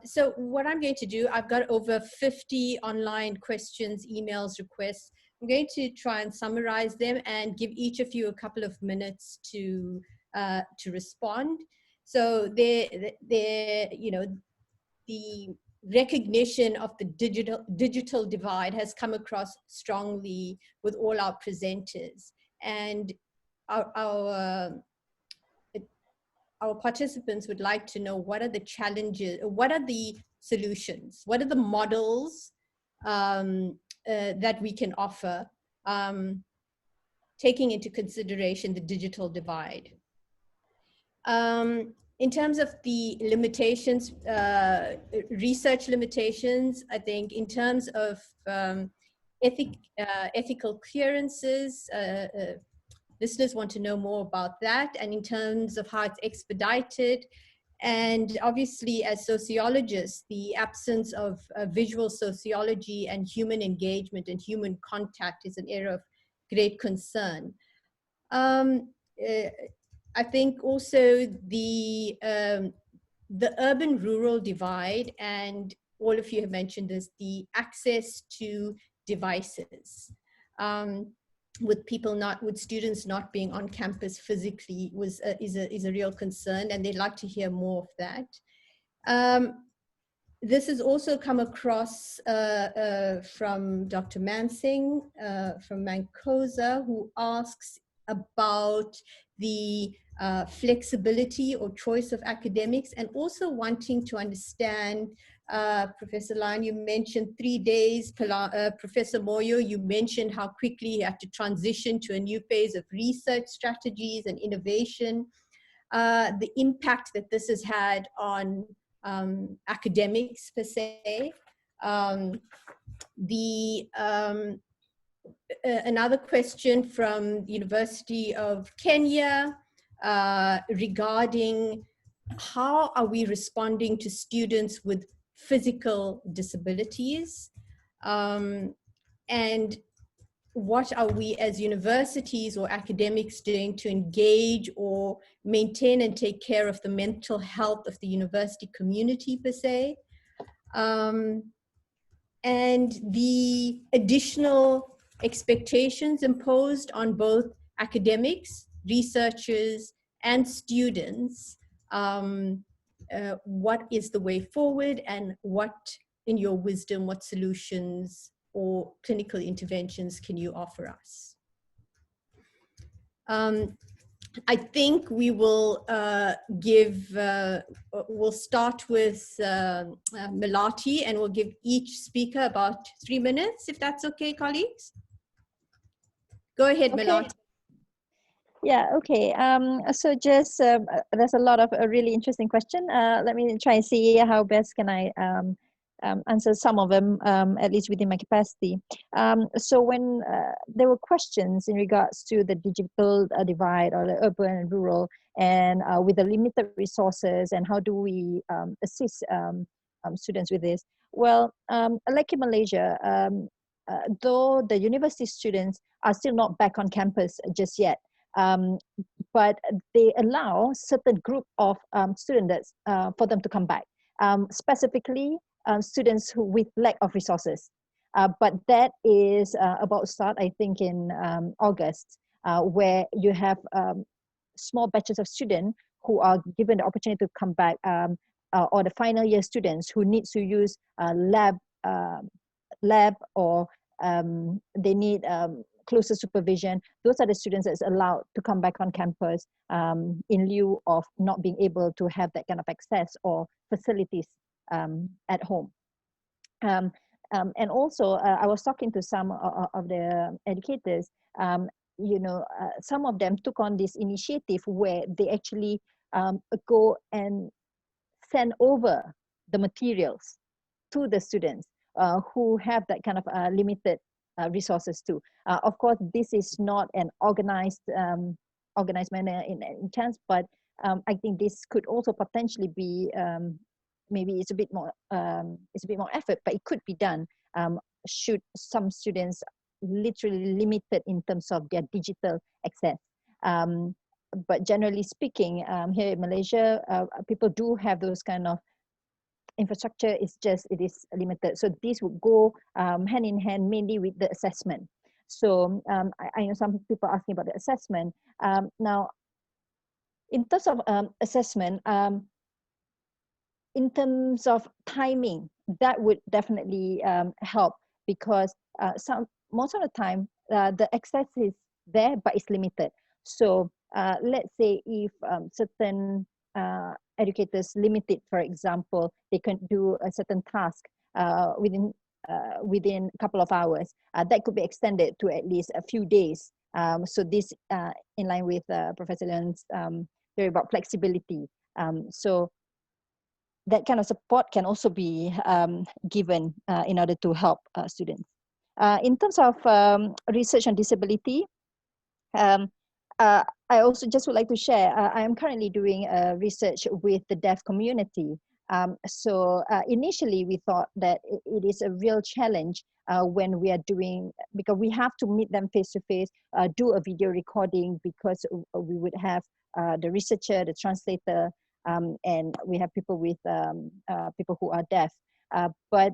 So what I'm going to do, I've got over 50 online questions, emails, requests. I'm going to try and summarize them and give each of you a couple of minutes to respond. So you know, the recognition of the digital divide has come across strongly with all our presenters, and our participants would like to know what are the challenges, what are the solutions, what are the models that we can offer, taking into consideration the digital divide. In terms of the limitations, research limitations, I think in terms of ethical clearances, listeners want to know more about that, and in terms of how it's expedited. And obviously, as sociologists, the absence of visual sociology and human engagement and human contact is an area of great concern. I think also the urban-rural divide, and all of you have mentioned this, the access to devices, with students not being on campus physically is a real concern, and they'd like to hear more of that. This has also come across from Dr. Mansingh from Mancosa, who asks about the flexibility or choice of academics, and also wanting to understand, Professor Lyon, you mentioned 3 days, Professor Moyo, you mentioned how quickly you have to transition to a new phase of research strategies and innovation, the impact that this has had on academics per se. Another question from the University of Kenya regarding how are we responding to students with physical disabilities, and what are we as universities or academics doing to engage or maintain and take care of the mental health of the university community per se? And the additional expectations imposed on both academics, researchers, and students. What is the way forward, and what, in your wisdom, what solutions or clinical interventions can you offer us? I think we will we'll start with Melati, and we'll give each speaker about 3 minutes, if that's okay, colleagues. Go ahead, Okay. Melati. Yeah, okay. So just, there's a lot of a really interesting question. Let me try and see how best can I answer some of them, at least within my capacity. So when there were questions in regards to the digital divide, or the urban and rural, and with the limited resources, and how do we assist students with this? Well, like in Malaysia, though the university students are still not back on campus just yet, but they allow certain group of students for them to come back, specifically students who with lack of resources. But that is about to start, I think, in August, where you have small batches of students who are given the opportunity to come back, or the final year students who need to use lab, or they need closer supervision. Those are the students that's allowed to come back on campus in lieu of not being able to have that kind of access or facilities at home. And also, I was talking to some of the educators. You know, some of them took on this initiative where they actually go and send over the materials to the students who have that kind of limited resources too. Of course, this is not an organized manner in chance, but I think this could also potentially be, maybe it's a bit more effort, but it could be done should some students literally limited in terms of their digital access. But generally speaking, here in Malaysia, people do have those kind of infrastructure. It's just, it is limited. So this would go hand in hand mainly with the assessment. So I know some people asking about the assessment. Now, in terms of assessment, in terms of timing, that would definitely help, because most of the time the access is there, but it's limited. So let's say if certain educators limited, for example, they can do a certain task within a couple of hours, that could be extended to at least a few days. So this in line with Professor Leon's theory about flexibility. So that kind of support can also be given in order to help students. In terms of research on disability, I also just would like to share, I am currently doing research with the deaf community. So initially we thought that it is a real challenge when we are doing, because we have to meet them face to face, do a video recording, because we would have the researcher, the translator, and we have people with people who are deaf. But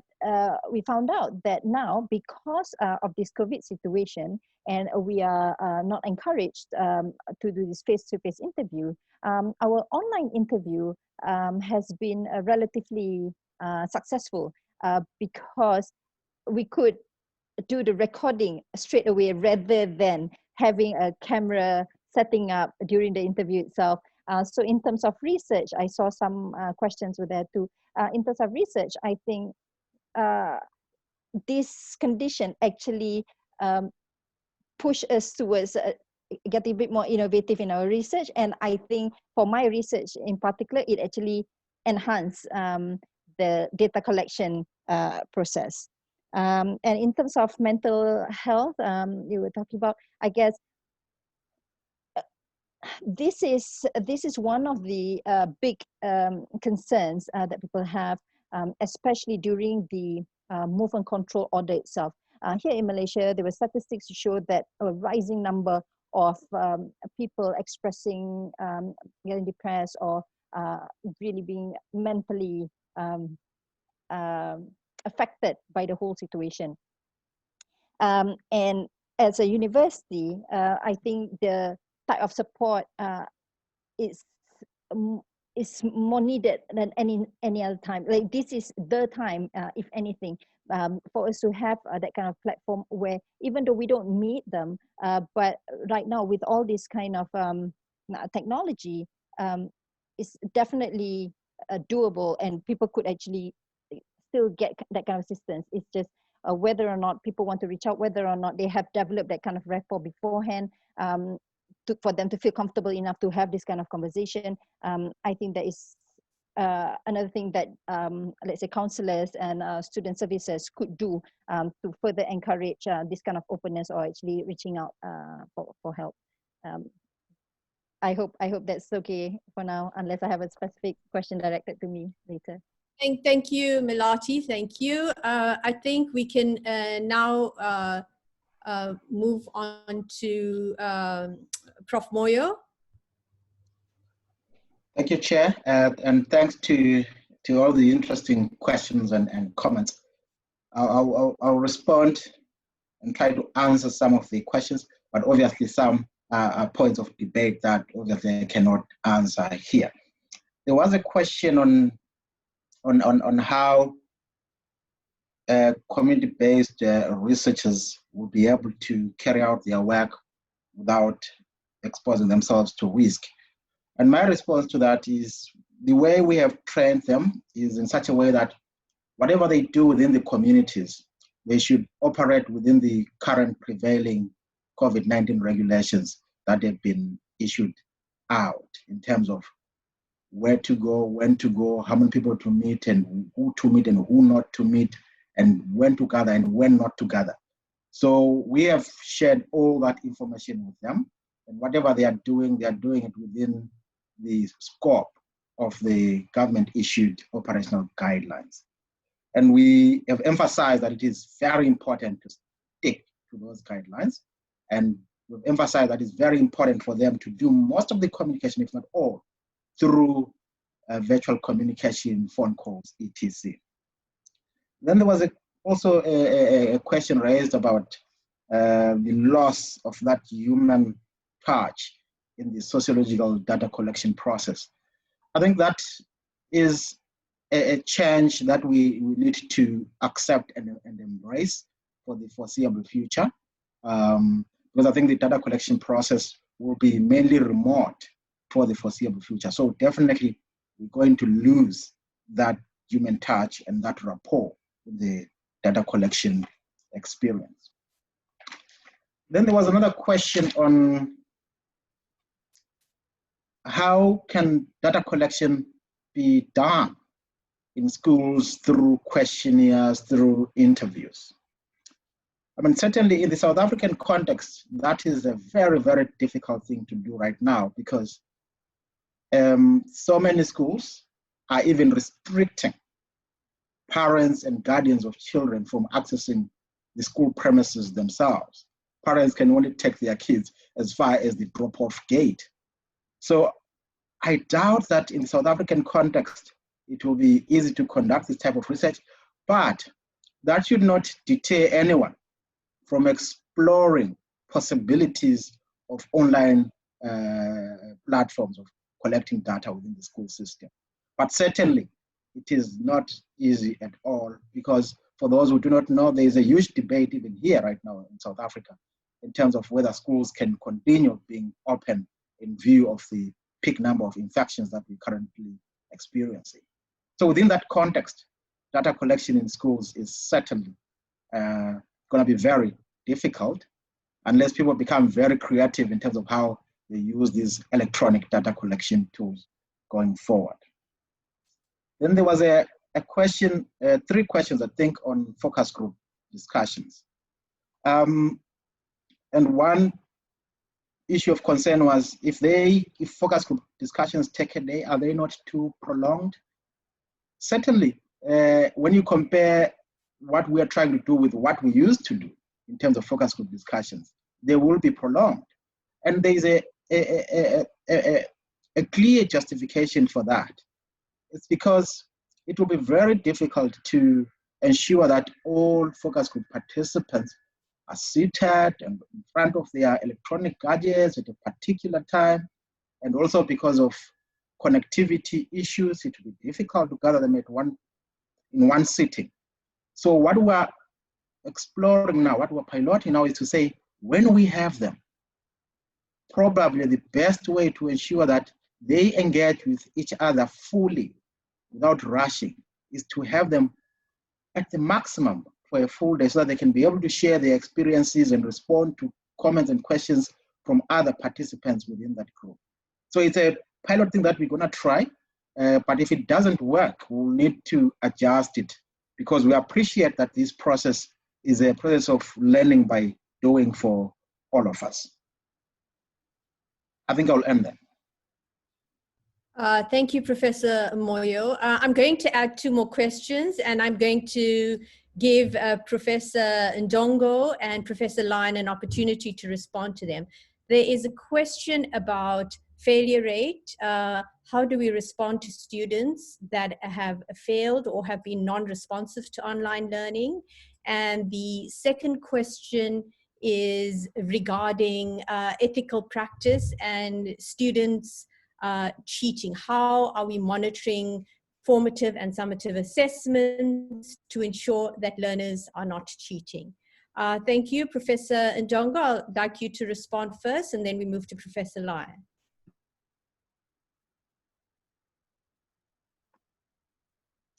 we found out that now, because of this COVID situation, and we are not encouraged to do this face-to-face interview, our online interview has been relatively successful, because we could do the recording straight away rather than having a camera setting up during the interview itself. So in terms of research, I saw some questions with that too. In terms of research, I think this condition actually push us towards getting a bit more innovative in our research. And I think for my research in particular, it actually enhanced the data collection process. And in terms of mental health, you were talking about, I guess, this is one of the big concerns that people have, especially during the movement control order itself. here in Malaysia, there were statistics to show that a rising number of people expressing getting depressed or really being mentally affected by the whole situation. And as a university, I think the type of support is more needed than any other time. Like this is the time, if anything, for us to have that kind of platform where even though we don't meet them, but right now with all this kind of technology, it's definitely doable, and people could actually still get that kind of assistance. It's just whether or not people want to reach out, whether or not they have developed that kind of rapport beforehand, for them to feel comfortable enough to have this kind of conversation. I think that is another thing that, let's say, counselors and student services could do to further encourage this kind of openness or actually reaching out for help. I hope that's okay for now, unless I have a specific question directed to me later. Thank you, Melati. Thank you. I think we can now move on to Prof. Moyo. Thank you, Chair, and thanks to all the interesting questions and comments. I'll respond and try to answer some of the questions, but obviously some are points of debate that obviously I cannot answer here. There was a question on how community-based researchers will be able to carry out their work without exposing themselves to risk. And my response to that is the way we have trained them is in such a way that whatever they do within the communities, they should operate within the current prevailing COVID-19 regulations that have been issued out in terms of where to go, when to go, how many people to meet, and who to meet and who not to meet, and when to gather and when not to gather. So we have shared all that information with them, and whatever they are doing it within the scope of the government-issued operational guidelines. And we have emphasized that it is very important to stick to those guidelines, and we've emphasized that it's very important for them to do most of the communication, if not all, through virtual communication, phone calls, etc. Then there was also a question raised about the loss of that human touch in the sociological data collection process. I think that is a change that we need to accept and embrace for the foreseeable future, because I think the data collection process will be mainly remote for the foreseeable future. So definitely we're going to lose that human touch and that rapport with the data collection experience. Then there was another question on how can data collection be done in schools through questionnaires, through interviews. I mean, certainly in the South African context, that is a very, very difficult thing to do right now, because so many schools are even restricting parents and guardians of children from accessing the school premises themselves. Parents can only take their kids as far as the drop-off gate. So I doubt that in the South African context, it will be easy to conduct this type of research, but that should not deter anyone from exploring possibilities of online platforms of collecting data within the school system. But certainly, it is not easy at all, because for those who do not know, there is a huge debate even here right now in South Africa in terms of whether schools can continue being open in view of the peak number of infections that we're currently experiencing. So within that context, data collection in schools is certainly going to be very difficult unless people become very creative in terms of how they use these electronic data collection tools going forward. Then there was a question, 3 questions, I think, on focus group discussions. And one issue of concern was if focus group discussions take a day, are they not too prolonged? Certainly, when you compare what we are trying to do with what we used to do in terms of focus group discussions, they will be prolonged. And there is a clear justification for that. It's because it will be very difficult to ensure that all focus group participants are seated and in front of their electronic gadgets at a particular time. And also because of connectivity issues, it will be difficult to gather them in one sitting. So what we're exploring now, what we're piloting now, is to say, when we have them, probably the best way to ensure that they engage with each other fully without rushing is to have them at the maximum for a full day so that they can be able to share their experiences and respond to comments and questions from other participants within that group. So it's a pilot thing that we're going to try, but if it doesn't work, we'll need to adjust it, because we appreciate that this process is a process of learning by doing for all of us. I think I'll end there. Thank you, Professor Moyo. I'm going to add 2 more questions, and I'm going to give Professor Ndongo and Professor Lyon an opportunity to respond to them. There is a question about failure rate. How do we respond to students that have failed or have been non-responsive to online learning? And the second question is regarding ethical practice and students cheating. How are we monitoring formative and summative assessments to ensure that learners are not cheating? Thank you, Professor Ndongo. I'd like you to respond first, and then we move to Professor Lyon.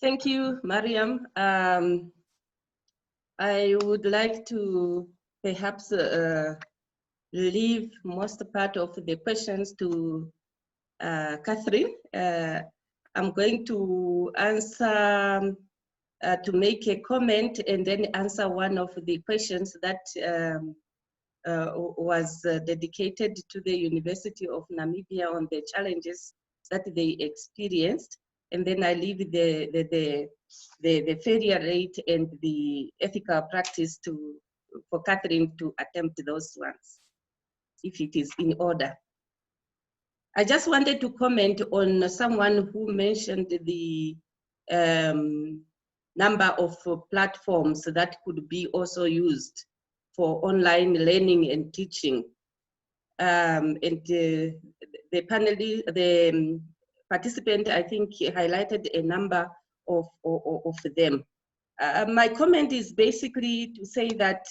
Thank you, Mariam. I would like to perhaps leave most part of the questions to Catherine. I'm going to answer, to make a comment and then answer one of the questions that was dedicated to the University of Namibia on the challenges that they experienced. And then I leave the failure rate and the ethical practice for Catherine to attempt those ones, if it is in order. I just wanted to comment on someone who mentioned the number of platforms that could be also used for online learning and teaching. And the participant, I think, highlighted a number of them. My comment is basically to say that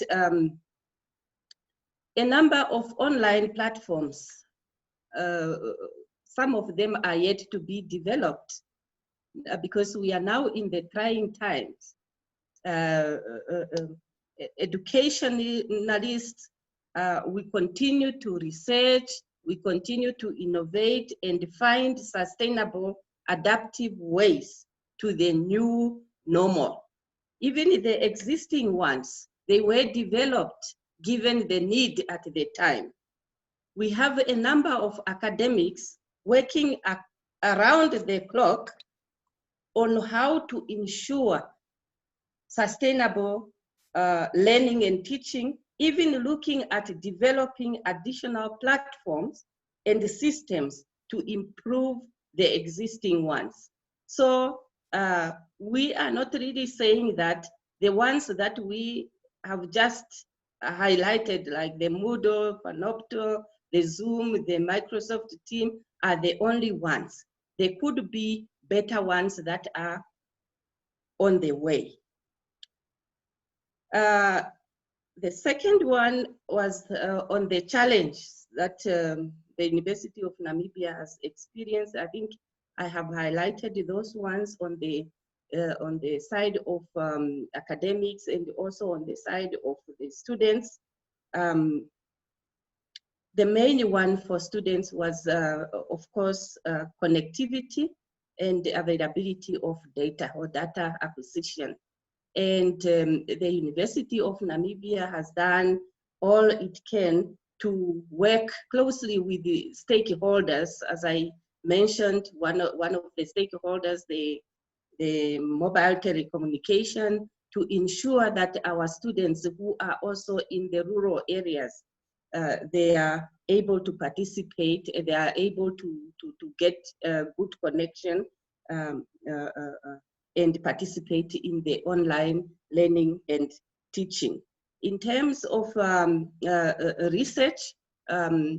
a number of online platforms, some of them are yet to be developed because we are now in the trying times. Educationalists, we continue to research, we continue to innovate and find sustainable, adaptive ways to the new normal. Even the existing ones, they were developed given the need at the time. We have a number of academics working around the clock on how to ensure sustainable learning and teaching, even looking at developing additional platforms and systems to improve the existing ones. So we are not really saying that the ones that we have just highlighted, like the Moodle, Panopto, the Zoom, the Microsoft Team, are the only ones. There could be better ones that are on the way. The second one was on the challenge that the University of Namibia has experienced. I think I have highlighted those ones on the side of academics and also on the side of the students. The main one for students was, of course, connectivity and the availability of data or data acquisition. And the University of Namibia has done all it can to work closely with the stakeholders. As I mentioned, one of the stakeholders, the mobile telecommunication, to ensure that our students who are also in the rural areas, they are able to participate, they are able to get good connection and participate in the online learning and teaching. In terms of research, there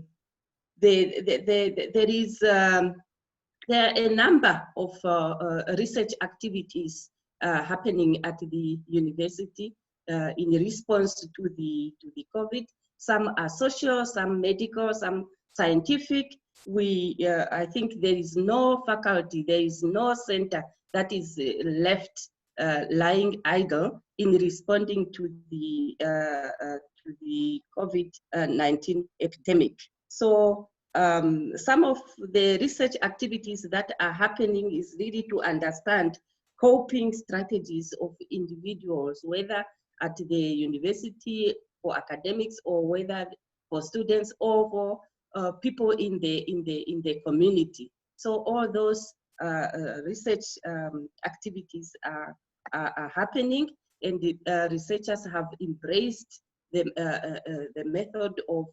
are a number of research activities happening at the university in response to the COVID. Some are social, some medical, some scientific. I think there is no faculty, there is no center that is left lying idle in responding to the COVID-19 epidemic. So some of the research activities that are happening is really to understand coping strategies of individuals, whether at the university for academics or whether for students or for people in the community. So all those research activities are happening, and the researchers have embraced the method of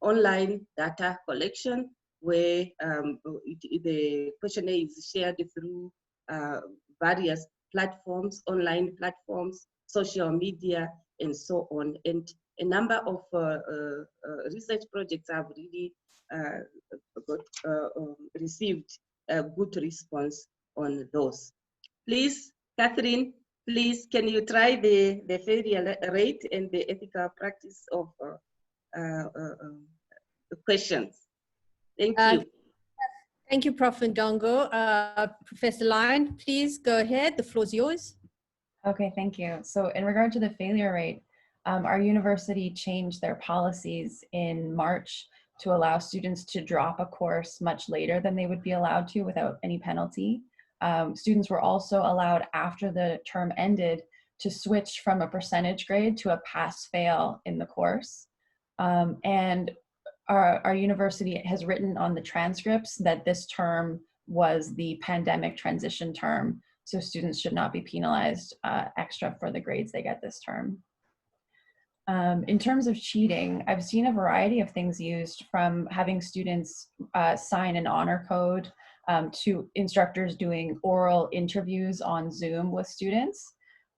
online data collection, where the questionnaire is shared through various platforms, online platforms, social media, and so on. And a number of research projects have really received a good response on those. Please, Catherine, please, can you try the failure rate and the ethical practice of questions? Thank you. Thank you, Prof. Ndongo. Professor Lyon, please go ahead. The floor is yours. Okay, thank you. So in regard to the failure rate, our university changed their policies in March to allow students to drop a course much later than they would be allowed to without any penalty. Students were also allowed, after the term ended, to switch from a percentage grade to a pass-fail in the course. And our university has written on the transcripts that this term was the pandemic transition term, so students should not be penalized extra for the grades they get this term. In terms of cheating, I've seen a variety of things used, from having students sign an honor code to instructors doing oral interviews on Zoom with students,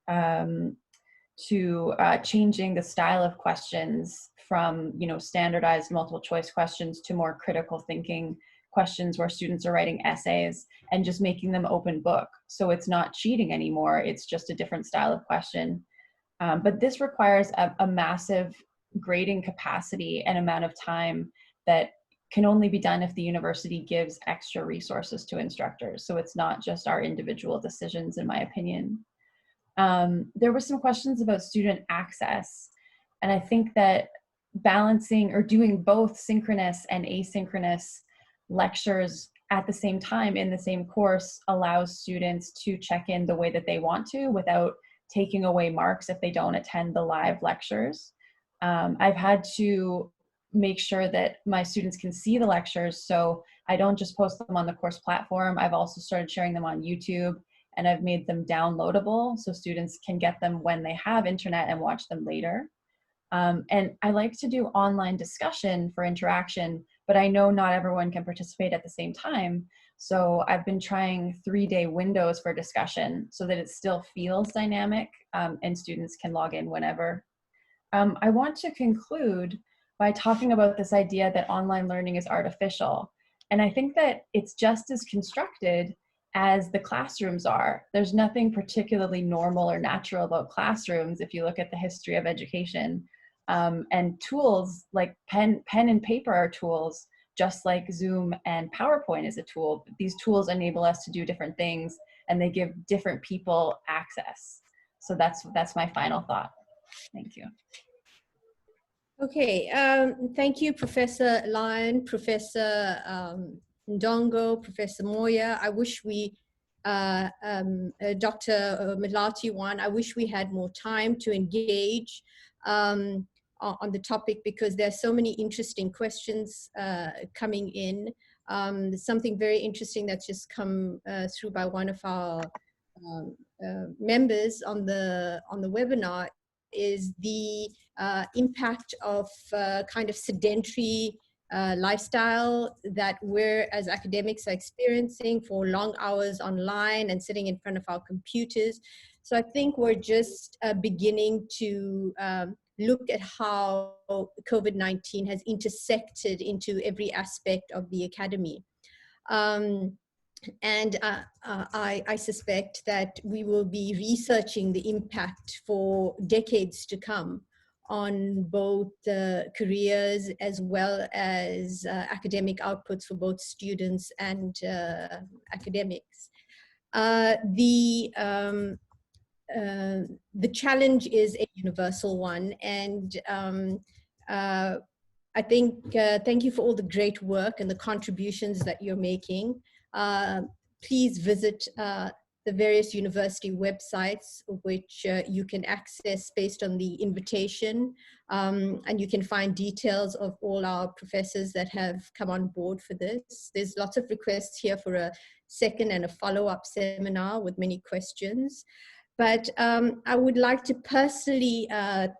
to changing the style of questions from standardized multiple choice questions to more critical thinking questions where students are writing essays, and just making them open book. So it's not cheating anymore, it's just a different style of question. But this requires a massive grading capacity and amount of time that can only be done if the university gives extra resources to instructors. So it's not just our individual decisions, in my opinion. There were some questions about student access, and I think that balancing or doing both synchronous and asynchronous lectures at the same time in the same course allows students to check in the way that they want to without taking away marks if they don't attend the live lectures. I've had to make sure that my students can see the lectures, so I don't just post them on the course platform. I've also started sharing them on YouTube, and I've made them downloadable so students can get them when they have internet and watch them later. And I like to do online discussion for interaction, but I know not everyone can participate at the same time. So I've been trying 3-day windows for discussion so that it still feels dynamic and students can log in whenever. I want to conclude by talking about this idea that online learning is artificial. And I think that it's just as constructed as the classrooms are. There's nothing particularly normal or natural about classrooms if you look at the history of education. And tools like pen and paper are tools, just like Zoom and PowerPoint is a tool. These tools enable us to do different things, and they give different people access. So that's my final thought. Thank you. Okay, thank you, Professor Lyon, Professor Ndongo, Professor Moya. I wish we, Dr. Mlatiwan, I wish we had more time to engage on the topic, because there are so many interesting questions coming in. There's something very interesting that's just come through by one of our members on the webinar is the impact of kind of sedentary lifestyle that we're as academics are experiencing for long hours online and sitting in front of our computers. So I think we're just beginning to look at how COVID-19 has intersected into every aspect of the academy. And I suspect that we will be researching the impact for decades to come on both careers as well as academic outputs for both students and academics. The challenge is a universal one, and I think thank you for all the great work and the contributions that you're making. Please visit the various university websites, which you can access based on the invitation. And you can find details of all our professors that have come on board for this. There's lots of requests here for a second and a follow-up seminar with many questions. But I would like to personally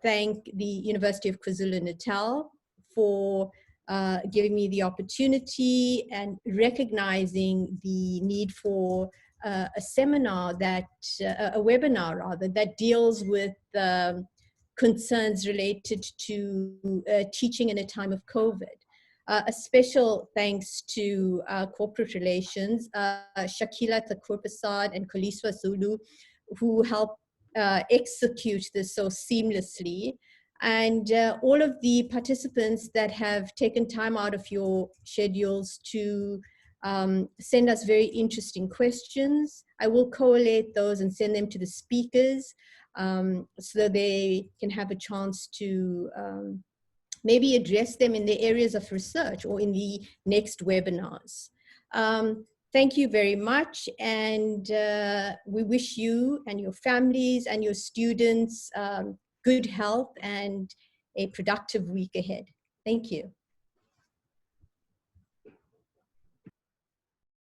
thank the University of KwaZulu-Natal for giving me the opportunity and recognizing the need for a seminar that, a webinar rather, that deals with concerns related to teaching in a time of COVID. A special thanks to corporate relations, Shakila Thakur-Prasad and Koliswa Zulu, who helped execute this so seamlessly. And all of the participants that have taken time out of your schedules to send us very interesting questions. I will collate those and send them to the speakers so that they can have a chance to maybe address them in the areas of research or in the next webinars. Thank you very much, and we wish you and your families and your students good health and a productive week ahead. Thank you.